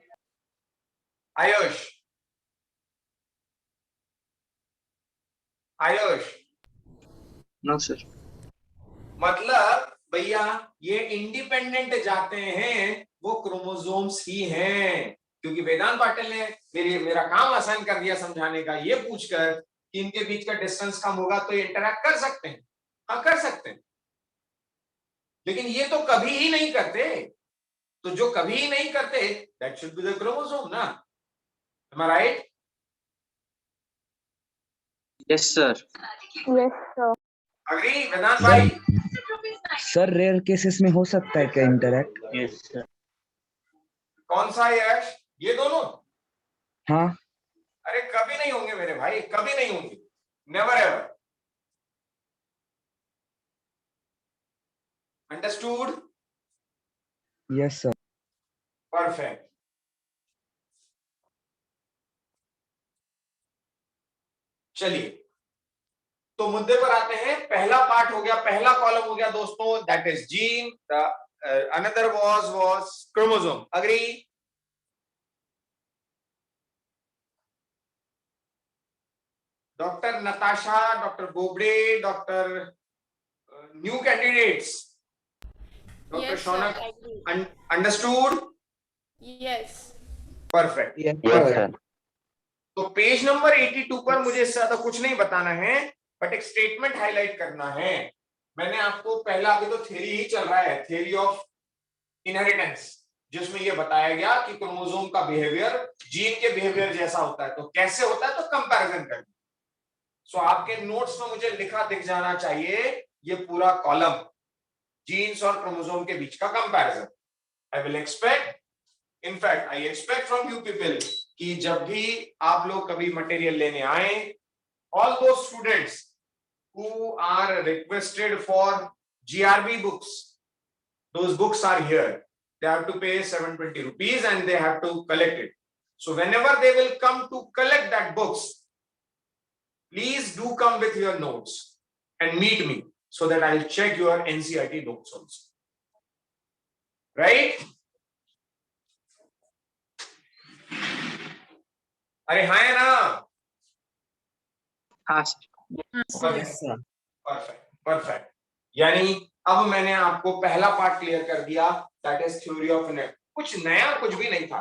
Ayush, Ayush No, sir. मतलब भैया ये इंडिपेंडेंट जाते हैं वो क्रोमोसोम्स ही हैं, क्योंकि वेदांत पाटिल ने मेरा काम आसान कर दिया समझाने का, ये पूछकर कि इनके बीच का डिस्टेंस कम होगा तो ये इंटरैक्ट कर सकते हैं, हाँ कर सकते हैं, लेकिन ये तो कभी ही नहीं करते, तो जो कभी ही नहीं करते that should be the chromosome ना, am I right? Yes, sir. Yes, sir. Agree Vedant भाई? सर रेयर केसेस में हो सकता है क्या इंटरैक्ट? यस सर कौन सा यश? ये दोनों? हाँ अरे कभी नहीं होंगे मेरे भाई, कभी नहीं होंगे, never ever, understood? Yes sir. Perfect. चलिए तो मुद्दे पर आते हैं, पहला पार्ट हो गया, पहला कॉलम हो गया दोस्तों, that is gene, another was chromosome, agree? Doctor Natasha, doctor Bobde, doctor new candidates, doctor Yes, Shaunak, sir. Agree. Understood? Yes. Perfect. Yes sir. तो पेज नंबर 82 पर मुझे इससे ज्यादा कुछ नहीं बताना है, बट एक स्टेटमेंट हाईलाइट करना है। मैंने आपको पहला, अभी तो थ्योरी ही चल रहा है, थ्योरी ऑफ इनहेरिटेंस, जिसमें यह बताया गया कि क्रोमोसोम का बिहेवियर जीन के बिहेवियर जैसा होता है, तो कैसे होता है, तो कंपैरिजन करना। सो आपके नोट्स में मुझे लिखा दिख जाना चाहिए ये पूरा कॉलम, जीन्स और क्रोमोसोम के बीच का comparison. I will expect, in fact I expect from you people कि जब भी आप लोग कभी मटेरियल लेने आए, ऑल दो students who are requested for GRB books, those books are here, they have to pay 720 rupees and they have to collect it. So whenever they will come to collect that books, please do come with your notes and meet me so that I'll check your NCERT notes also, right? अरे हाँ है ना? हाँ, sir. Perfect perfect, यानी अब मैंने आपको पहला पार्ट क्लियर कर दिया, that is theory of inheritance. कुछ नया कुछ भी नहीं था,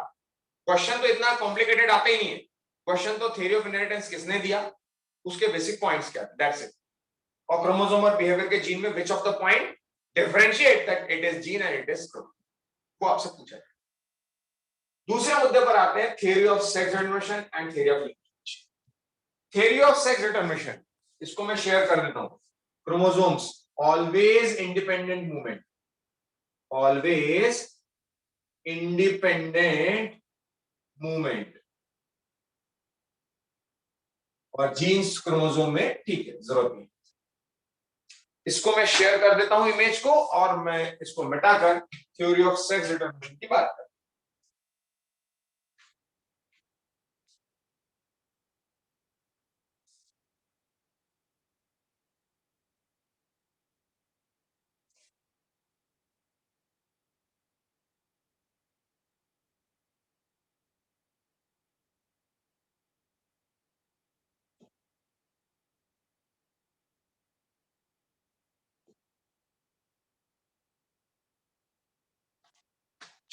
क्वेश्चन तो इतना कॉम्प्लिकेटेड आता ही नहीं है, क्वेश्चन तो थ्योरी ऑफ इनहेरिटेंस किसने दिया, उसके बेसिक पॉइंट्स क्या, दैट्स इट। और क्रोमोसोम और बिहेवियर के जीन में which of the point differentiate that it is gene and it is chromosome, वो आपसे पूछा है। दूसरे मुद्दे पर आते हैं, theory of sex determination and theory of linkage. Theory of sex determination, इसको मैं शेयर कर देता हूं। Chromosomes always independent movement, always independent movement, और जीन्स क्रोमोसोम में ठीक है, जरूरत नहीं। इसको मैं शेयर कर देता हूं इमेज को, और मैं इसको मिटाकर थ्योरी ऑफ सेक्स डिटरमिनेशन की बात करता हूं।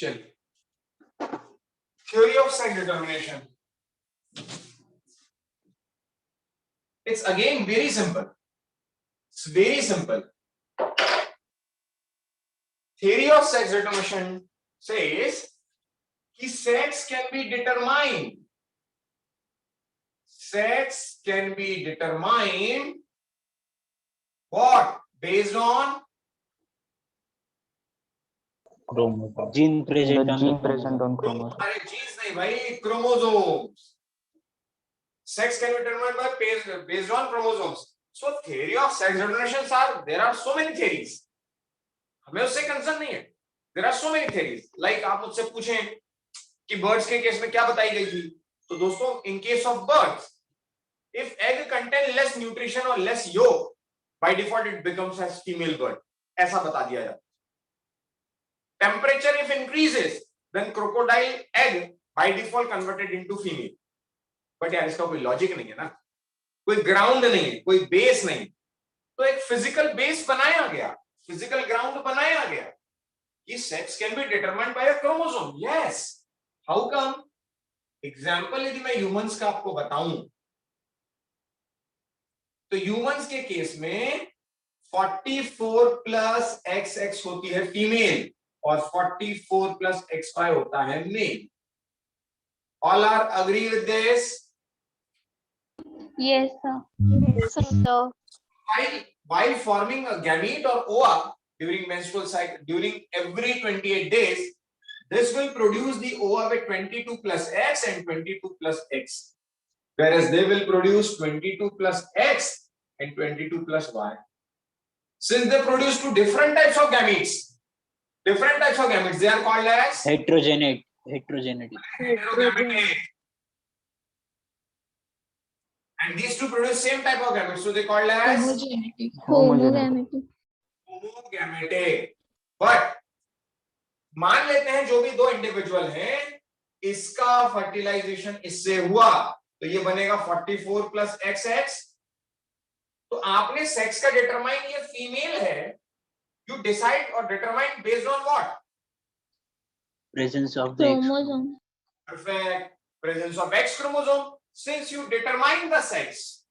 चलिए, theory of sex determination. It's again very simple. It's very simple. Theory of sex determination says कि sex can be determined. Sex can be determined what? Based on gene present on gene the present on chromosome. अरे genes नहीं भाई, chromosomes. Sex can be determined by based on chromosomes. So theory of sex determination are, there are so many theories. हमें उससे concern नहीं है. There are so many theories. Like आप मुझसे पूछें कि birds के केस में क्या बताई गई थी, तो दोस्तों in case of birds, if egg contain less nutrition or less yolk, by default it becomes as female bird. ऐसा बता दिया जाता. Temperature if increases, then crocodile egg by default converted into female. But यार इसका कोई logic नहीं है ना, कोई ग्राउंड नहीं है, कोई बेस नहीं. तो एक फिजिकल बेस बनाया गया, फिजिकल ग्राउंड बनाया गया कि sex can be determined by a chromosome. Yes, how come? Example यदि मैं ह्यूमंस का आपको बताऊं, तो ह्यूमंस के केस में 44 प्लस XX होती है फीमेल और 44 प्लस XY होता है male. All are agree with this? Yes, sir. So, While forming a gamete or ova during menstrual cycle, during every 28 days, this will produce the ova with 22 plus X and 22 plus X, whereas they will produce 22 plus X and 22 plus Y. Since they produce two different types of gametes, they are called as heterogeneity. heterogametic. And these two produce same type of gametes, so they called as Homogametic. homogametic. But मान लेते हैं जो भी दो individual हैं, इसका fertilisation इससे हुआ, तो ये बनेगा 44 प्लस XX. तो आपने सेक्स का डिटरमाइन, ये फीमेल है, यू डिसाइड और determine based on what? Presence of the X Chromosome. Perfect. Presence of X chromosome. Since you determine the sex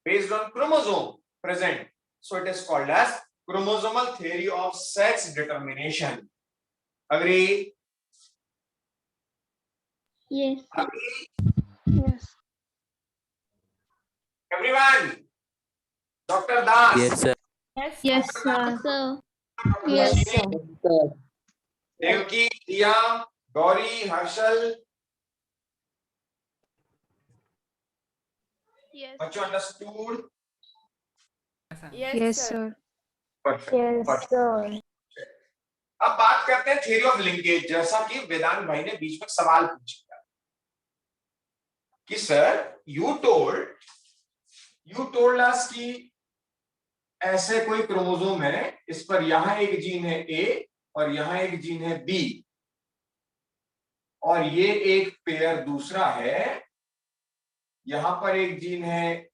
based on chromosome present, so it is called as chromosomal theory of sex determination. Agree? Yes. Agree? Yes. Everyone? Dr. Das? Yes, sir. Yes, sir. Yes, sir. Devki, Diya, Gauri, Harshal. yes. Bachcho understood? Yes, sir. Perfect. Yes, Perfect. sir. अब बात करते हैं theory of linkage. जैसा कि वेदांत भाई ने बीच में सवाल पूछा कि सर यू टोल्ड अस कि ऐसे कोई क्रोमोसोम है, इस पर यहां एक जीन है ए और यहां एक जीन है बी, और ये एक पेयर दूसरा है, यहां पर एक जीन है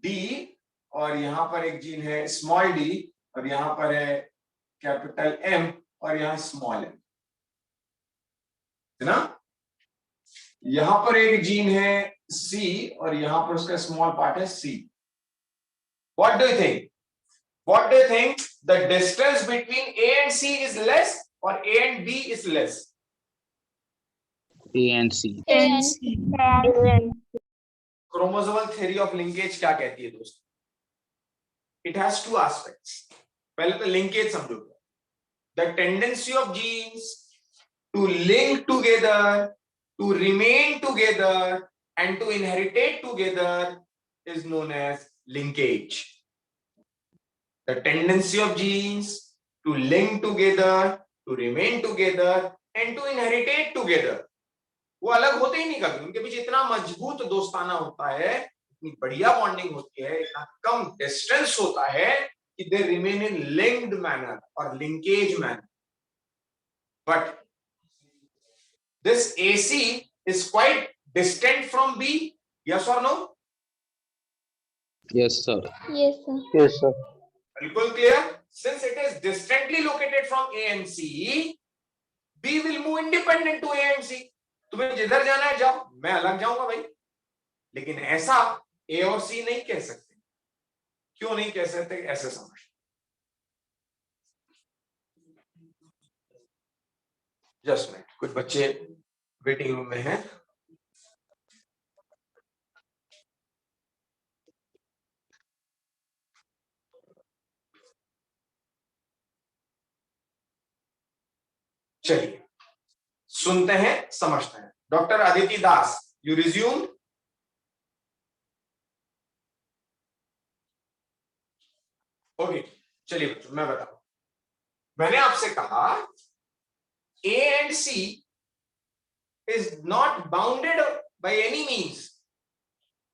डी और यहां पर एक जीन है स्मॉल डी और यहां पर है कैपिटल एम और यहां स्मॉल एम, है ना? यहां पर एक जीन है सी और यहां पर उसका स्मॉल पार्ट है सी. What do you think? What do you think? The distance between A and C is less or A and B is less? A and C. Chromosomal theory of linkage क्या कहती है दोस्तों? It has two aspects. पहले तो linkage समझो. The tendency of genes to link together, to remain together, and to inherit together is known as linkage. The tendency of genes to link together, to remain together, and to inherit together. वो अलग होते ही नहीं कभी, उनके बीच इतना मजबूत दोस्ताना होता है, इतनी बढ़िया बॉन्डिंग होती है, इतना कम डिस्टेंस होता है कि they remain in linked manner or linkage manner. But this AC is quite distant from B. Yes or no? Yes, sir. Yes, sir. yes sir बिल्कुल clear. since it is distantly located from A and C, B will move independent to A and C. तुम्हें जिधर जाना है जाओ, मैं अलग जाऊंगा भाई. लेकिन ऐसा A और C नहीं कह सकते. क्यों नहीं कह सकते? ऐसे समझ. जस्ट मिनट, कुछ बच्चे वेटिंग रूम में हैं. चलिए सुनते हैं, समझते हैं. Doctor Aditi Das, you resume. Okay, चलिए बच्चों मैं बताऊं. मैंने आपसे कहा A and C is not bounded by any means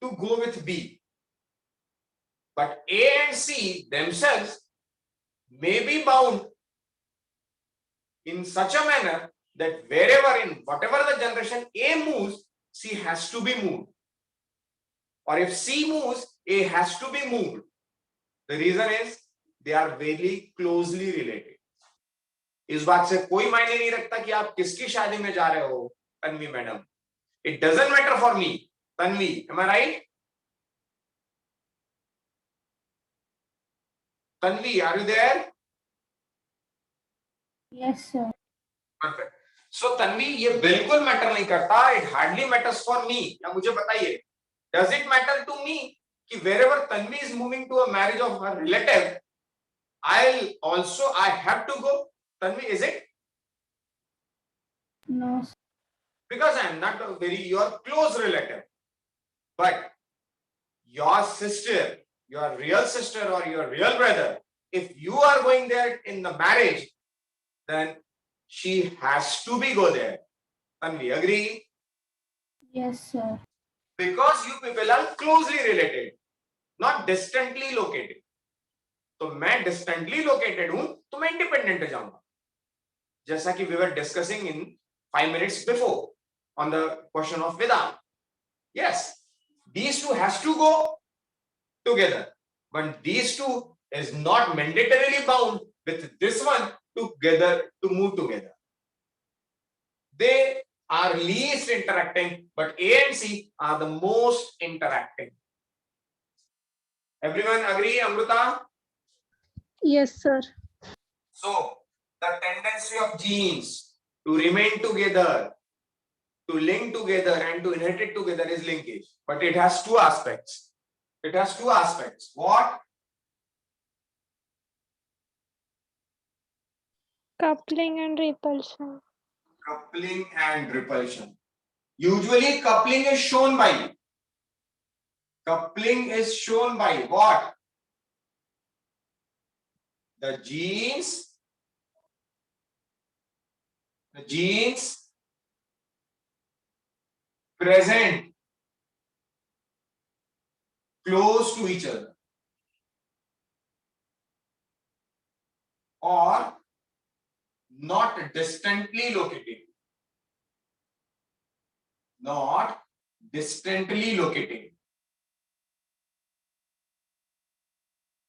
to go with B, but A and C themselves may be bound in such a manner that wherever in whatever the generation A moves, C has to be moved, or if C moves, A has to be moved. The reason is they are very closely related. इस बात से कोई मायने नहीं रखता कि आप किसकी शादी में जा रहे हो, Tanvi madam. It doesn't matter for me, Tanvi. Am I right? Tanvi, are you there? Yes, sir. Perfect. So Tanvi, ये बिल्कुल मैटर नहीं करता. It hardly matters for me. या मुझे बताइए, does it matter to me कि wherever Tanvi is moving to a marriage of her relative, I have to go? Tanvi, is it? No, sir. Because I am not your close relative, but your sister, your real sister or your real brother, if you are going there in the marriage, then she has to be go there. And we agree? Yes, sir. Because you people are closely related, not distantly located. तो मैं distantly located हूं, तो मैं independent जाऊंगा. जैसा कि we were discussing in 5 minutes before on the question of Vedant. Yes, these two has to go together, but these two is not mandatorily bound with this one together to move together. They are least interacting, but A and C are the most interacting. Everyone agree, Amruta? Yes, sir. So the tendency of genes to remain together, to link together and to inherit together is linkage, but it has two aspects. It has two aspects. What? Coupling and repulsion. Coupling and repulsion. Usually coupling is shown by what? The genes present close to each other or not distantly located. Not distantly located.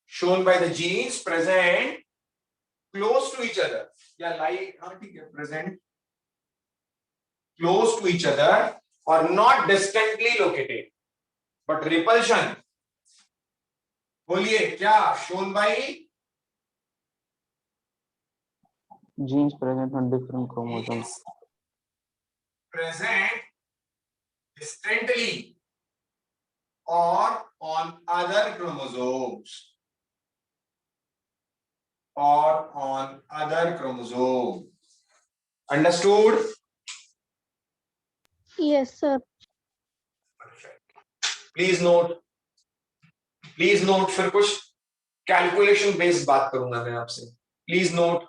Shown by the genes present close to each other. Yeah, like present close to each other or not distantly located. But repulsion, बोलिए क्या? Shown by genes present on different chromosomes. Present distantly or on other chromosomes. Or on other chromosomes. Understood? Yes, sir. Please note. फिर कुछ calculation based बात करूंगा मैं आपसे. Please note.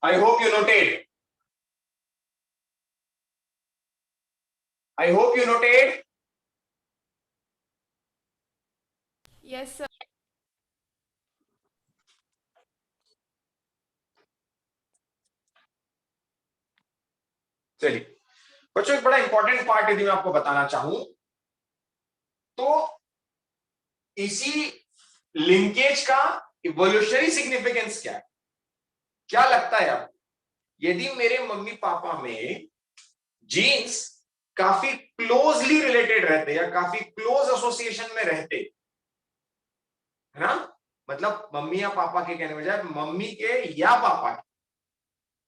I hope you noted. I hope you noted. Yes, sir. चलिए बच्चों, एक बड़ा इंपॉर्टेंट पार्ट यदि मैं आपको बताना चाहूं तो इसी लिंकेज का इवोल्यूशनरी सिग्निफिकेंस क्या है? क्या लगता है आपको, यदि मेरे मम्मी पापा में जीन्स काफी क्लोजली रिलेटेड रहते या काफी क्लोज एसोसिएशन में रहते, है ना, मतलब मम्मी या पापा के कहने बजाय मम्मी के या पापा के,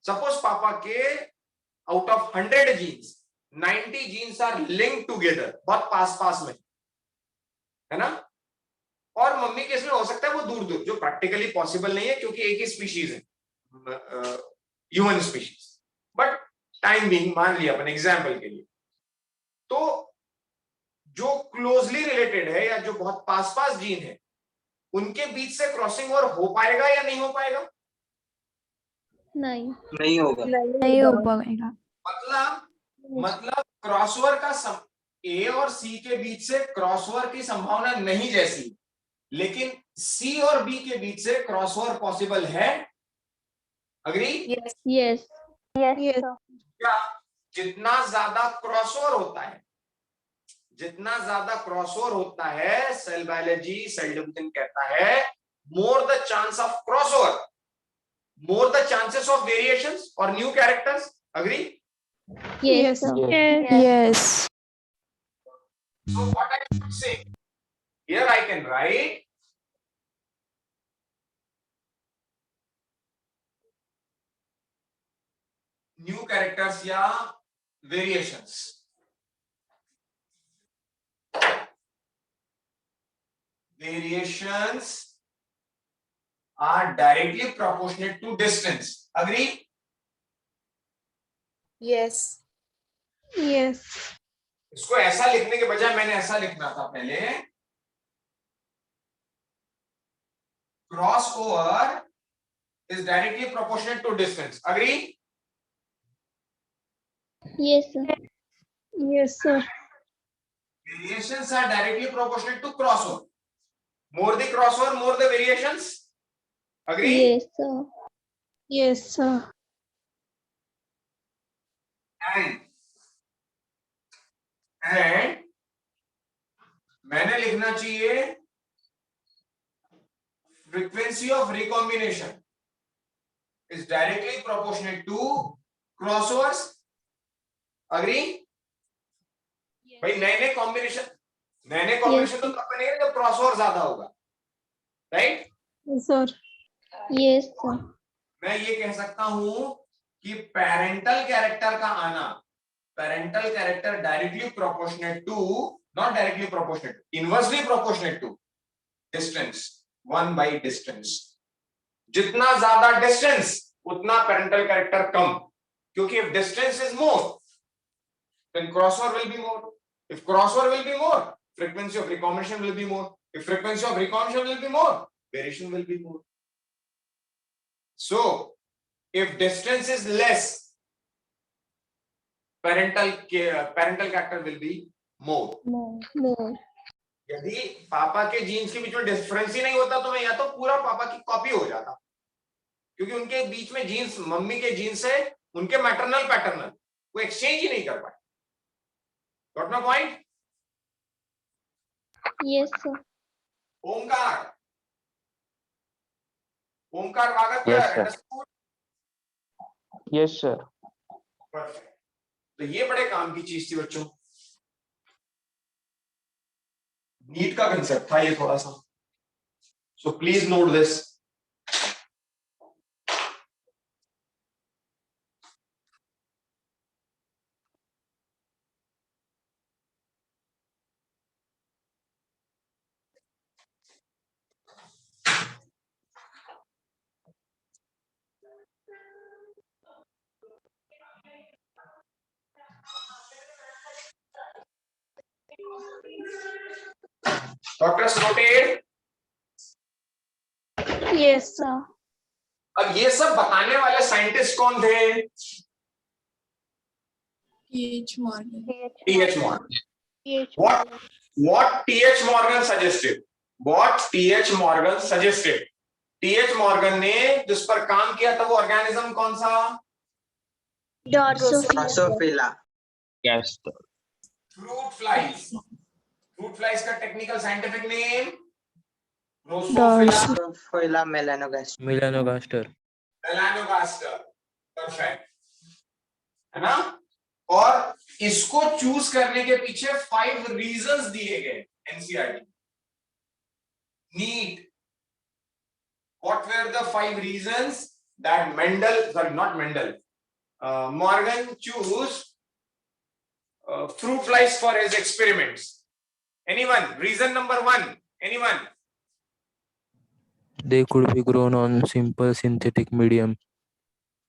सपोज पापा के out of 100 genes 90 genes are link together, बहुत पास पास में, है ना, और मम्मी के इसमें हो सकता है वो दूर दूर, जो प्रैक्टिकली पॉसिबल नहीं है क्योंकि एक ही स्पीशीज है, human species, but time being मान लिया अपन एग्जाम्पल के लिए, तो जो क्लोजली रिलेटेड है या जो बहुत पास पास जीन है उनके बीच से क्रॉसिंग ओवर हो पाएगा या नहीं हो पाएगा? नहीं होगा। नहीं हो पाएगा। मतलब क्रॉसओवर का ए और सी के बीच से क्रॉसओवर की संभावना नहीं जैसी, लेकिन सी और बी के बीच से क्रॉसओवर पॉसिबल है। अग्री? Yes. Yes. Yes. क्या जितना ज्यादा क्रॉसओवर होता है, जितना ज्यादा क्रॉसओवर होता है, सेल बायोलॉजी, सेल डिवीजन कहता है, more the chance of crossover, more the chances of variations और new characters. Agree? Yes. Yes. So what I should say here, I can write new characters या variations. Variations are directly proportionate to distance. Agree? Yes. Yes. इसको ऐसा लिखने के बजाय मैंने ऐसा लिखना था पहले, cross over is directly proportionate to distance. Agree? Yes, sir. Yes, sir. Variations are directly proportionate to crossover. More the crossover, more the variations. Agree? Yes, sir. Yes, sir. And मैंने लिखना चाहिए frequency of recombination is directly proportionate to crossovers. Agree? भाई नए नए combination तो तब बनेगा जब क्रॉसओवर ज्यादा होगा, right? Yes, sir. Yes, sir. मैं ये कह सकता हूं कि पेरेंटल कैरेक्टर का आना, parental character directly proportionate to, not directly proportionate, inversely proportionate to distance, 1 by distance. जितना ज्यादा डिस्टेंस उतना पेरेंटल कैरेक्टर कम, क्योंकि if distance is more then crossover will be more. If crossover will be more, frequency of recombination will be more. If frequency of recombination will be more, variation will be more. So if distance is less, parental character will be more. More. यदि पापा के jeans के बीच में difference ही नहीं होता तो मैं या तो पूरा पापा की कॉपी हो जाता, क्योंकि उनके बीच में जीन्स, मम्मी के जीन्स से उनके मैटरनल पैटर्नल वो एक्सचेंज ही नहीं कर पाए। Got my point? Yes, sir. Omkar वागत Yes, sir. understood? Yes, sir. Perfect. तो ये बड़े काम की चीज थी बच्चों, नीट का कंसेप्ट था ये थोड़ा सा, so please note this. Doctors noted? Yes, sir. अब ये सब बताने वाले साइंटिस्ट कौन थे? T.H. Morgan. T.H. Morgan. What T.H. Morgan suggested? What T.H. Morgan suggested? T.H. Morgan ने जिस पर काम किया था वो ऑर्गेनिज्म कौन सा? Drosophila. Yes, sir. Fruit flies. Fruit flies का technical scientific name? Drosophila melanogaster. Melanogaster. Melanogaster. Perfect. है ना? और इसको चूज करने के पीछे 5 रीजंस दिए गए NCERT. NEET. What were the 5 reasons that Morgan chose fruit flies for his experiments? Anyone? Reason number 1. Anyone? They could be grown on simple synthetic medium.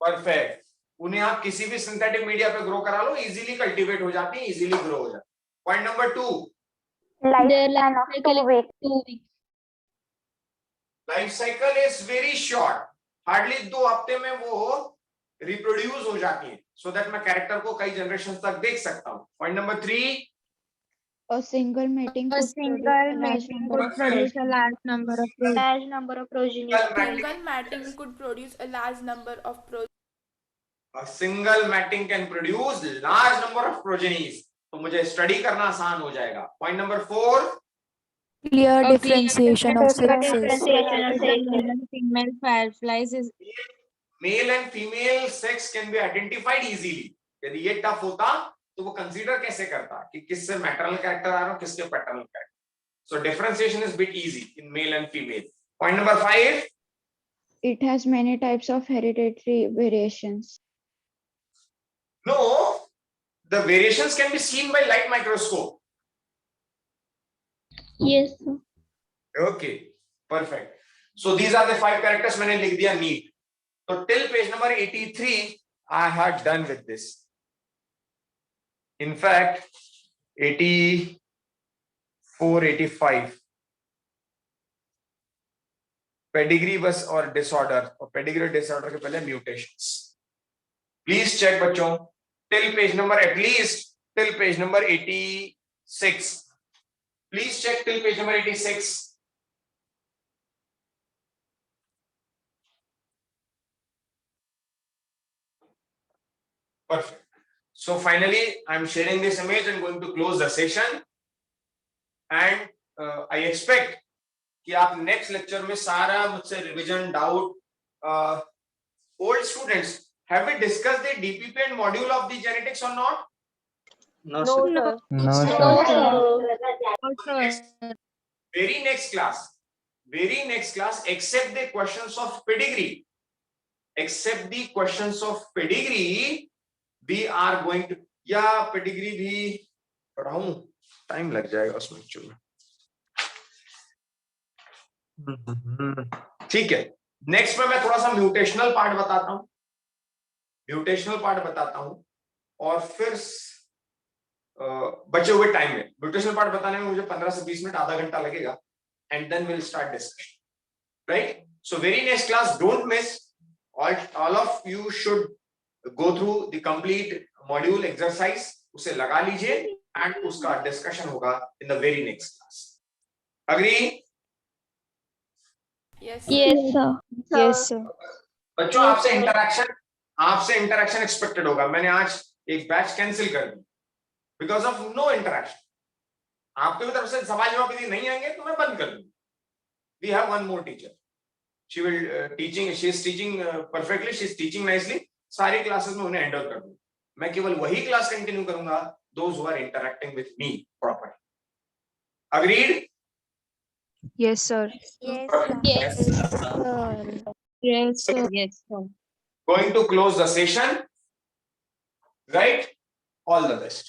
Perfect. उन्हें आप किसी भी सिंथेटिक मीडिया पे ग्रो करा लो, easily cultivate हो जाती है, easily grow हो जाती है. Point number 2. Their life cycle is 2 weeks. Life cycle is very short. Hardly 2 हफ्ते में वो रिप्रोड्यूस हो जाती है, सो दैट मैं कैरेक्टर को कई जनरेशन तक देख सकता हूँ. Point number 3. A single mating A could single produce mating could produce a large number of progeny. Single mating could produce a large number of progeny. A single mating can produce large number of progenies. तो मुझे study करना आसान हो जाएगा. Point number 4. clear differentiation of sexes. Male and female fireflies is male and female sex can be identified easily. यदि ये tough होता तो वो कंसीडर कैसे करता कि किससे मैटरनल कैरेक्टर आ रहा है, किसके paternal character. So differentiation is bit easy in male and female. Point number 5. It has many types of hereditary variations. No, the variations can be seen by light microscope. Yes, sir. Okay, perfect. So these are the 5 characters मैंने लिख दिया neat. So till page number 83 I had done with this. In fact 84 85 pedigree बस और disorder, और pedigree disorder के पहले mutations. Please check बच्चों till page number at least till page number 86. Please check till page number 86. Perfect. So finally I am sharing this image and going to close the session, and I expect कि आप next lecture में सारा मुझसे revision doubt. Old students, have we discussed the DPP and module of the genetics और not? No, sir. No, sir. Very next class, except the questions of pedigree, we are going to, या pedigree भी पढ़ाऊं, time लग जाएगा उसमें actually. ठीक है. Next में मैं थोड़ा सा म्यूटेशनल पार्ट बताता हूं, और फिर बचे हुए टाइम में म्यूटेशनल पार्ट बताने में मुझे 15 से 20 मिनट, आधा घंटा लगेगा, and then will start discussion. Right? So very next class, don't miss. All of you should go through the complete module exercise, उसे लगा लीजिए, एंड उसका डिस्कशन होगा in the very next class. Agree? Yes. Yes, sir. Yes, sir. बच्चों आपसे interaction expected होगा. मैंने आज एक बैच कैंसिल कर दी बिकॉज ऑफ नो इंटरेक्शन. आपके भी तरफ से सवाल जवाब यदि नहीं आएंगे तो मैं बंद कर दूंगा. We have one more teacher, she will she is teaching perfectly, she is teaching nicely. सारी क्लासेस में उन्हें हैंडल कर दूंगा. मैं केवल वही क्लास कंटिन्यू करूंगा those who are interacting with me properly. Agreed? Yes, sir. Yes. Yes, sir. Yes, sir. Going to close the session. Right? All the best.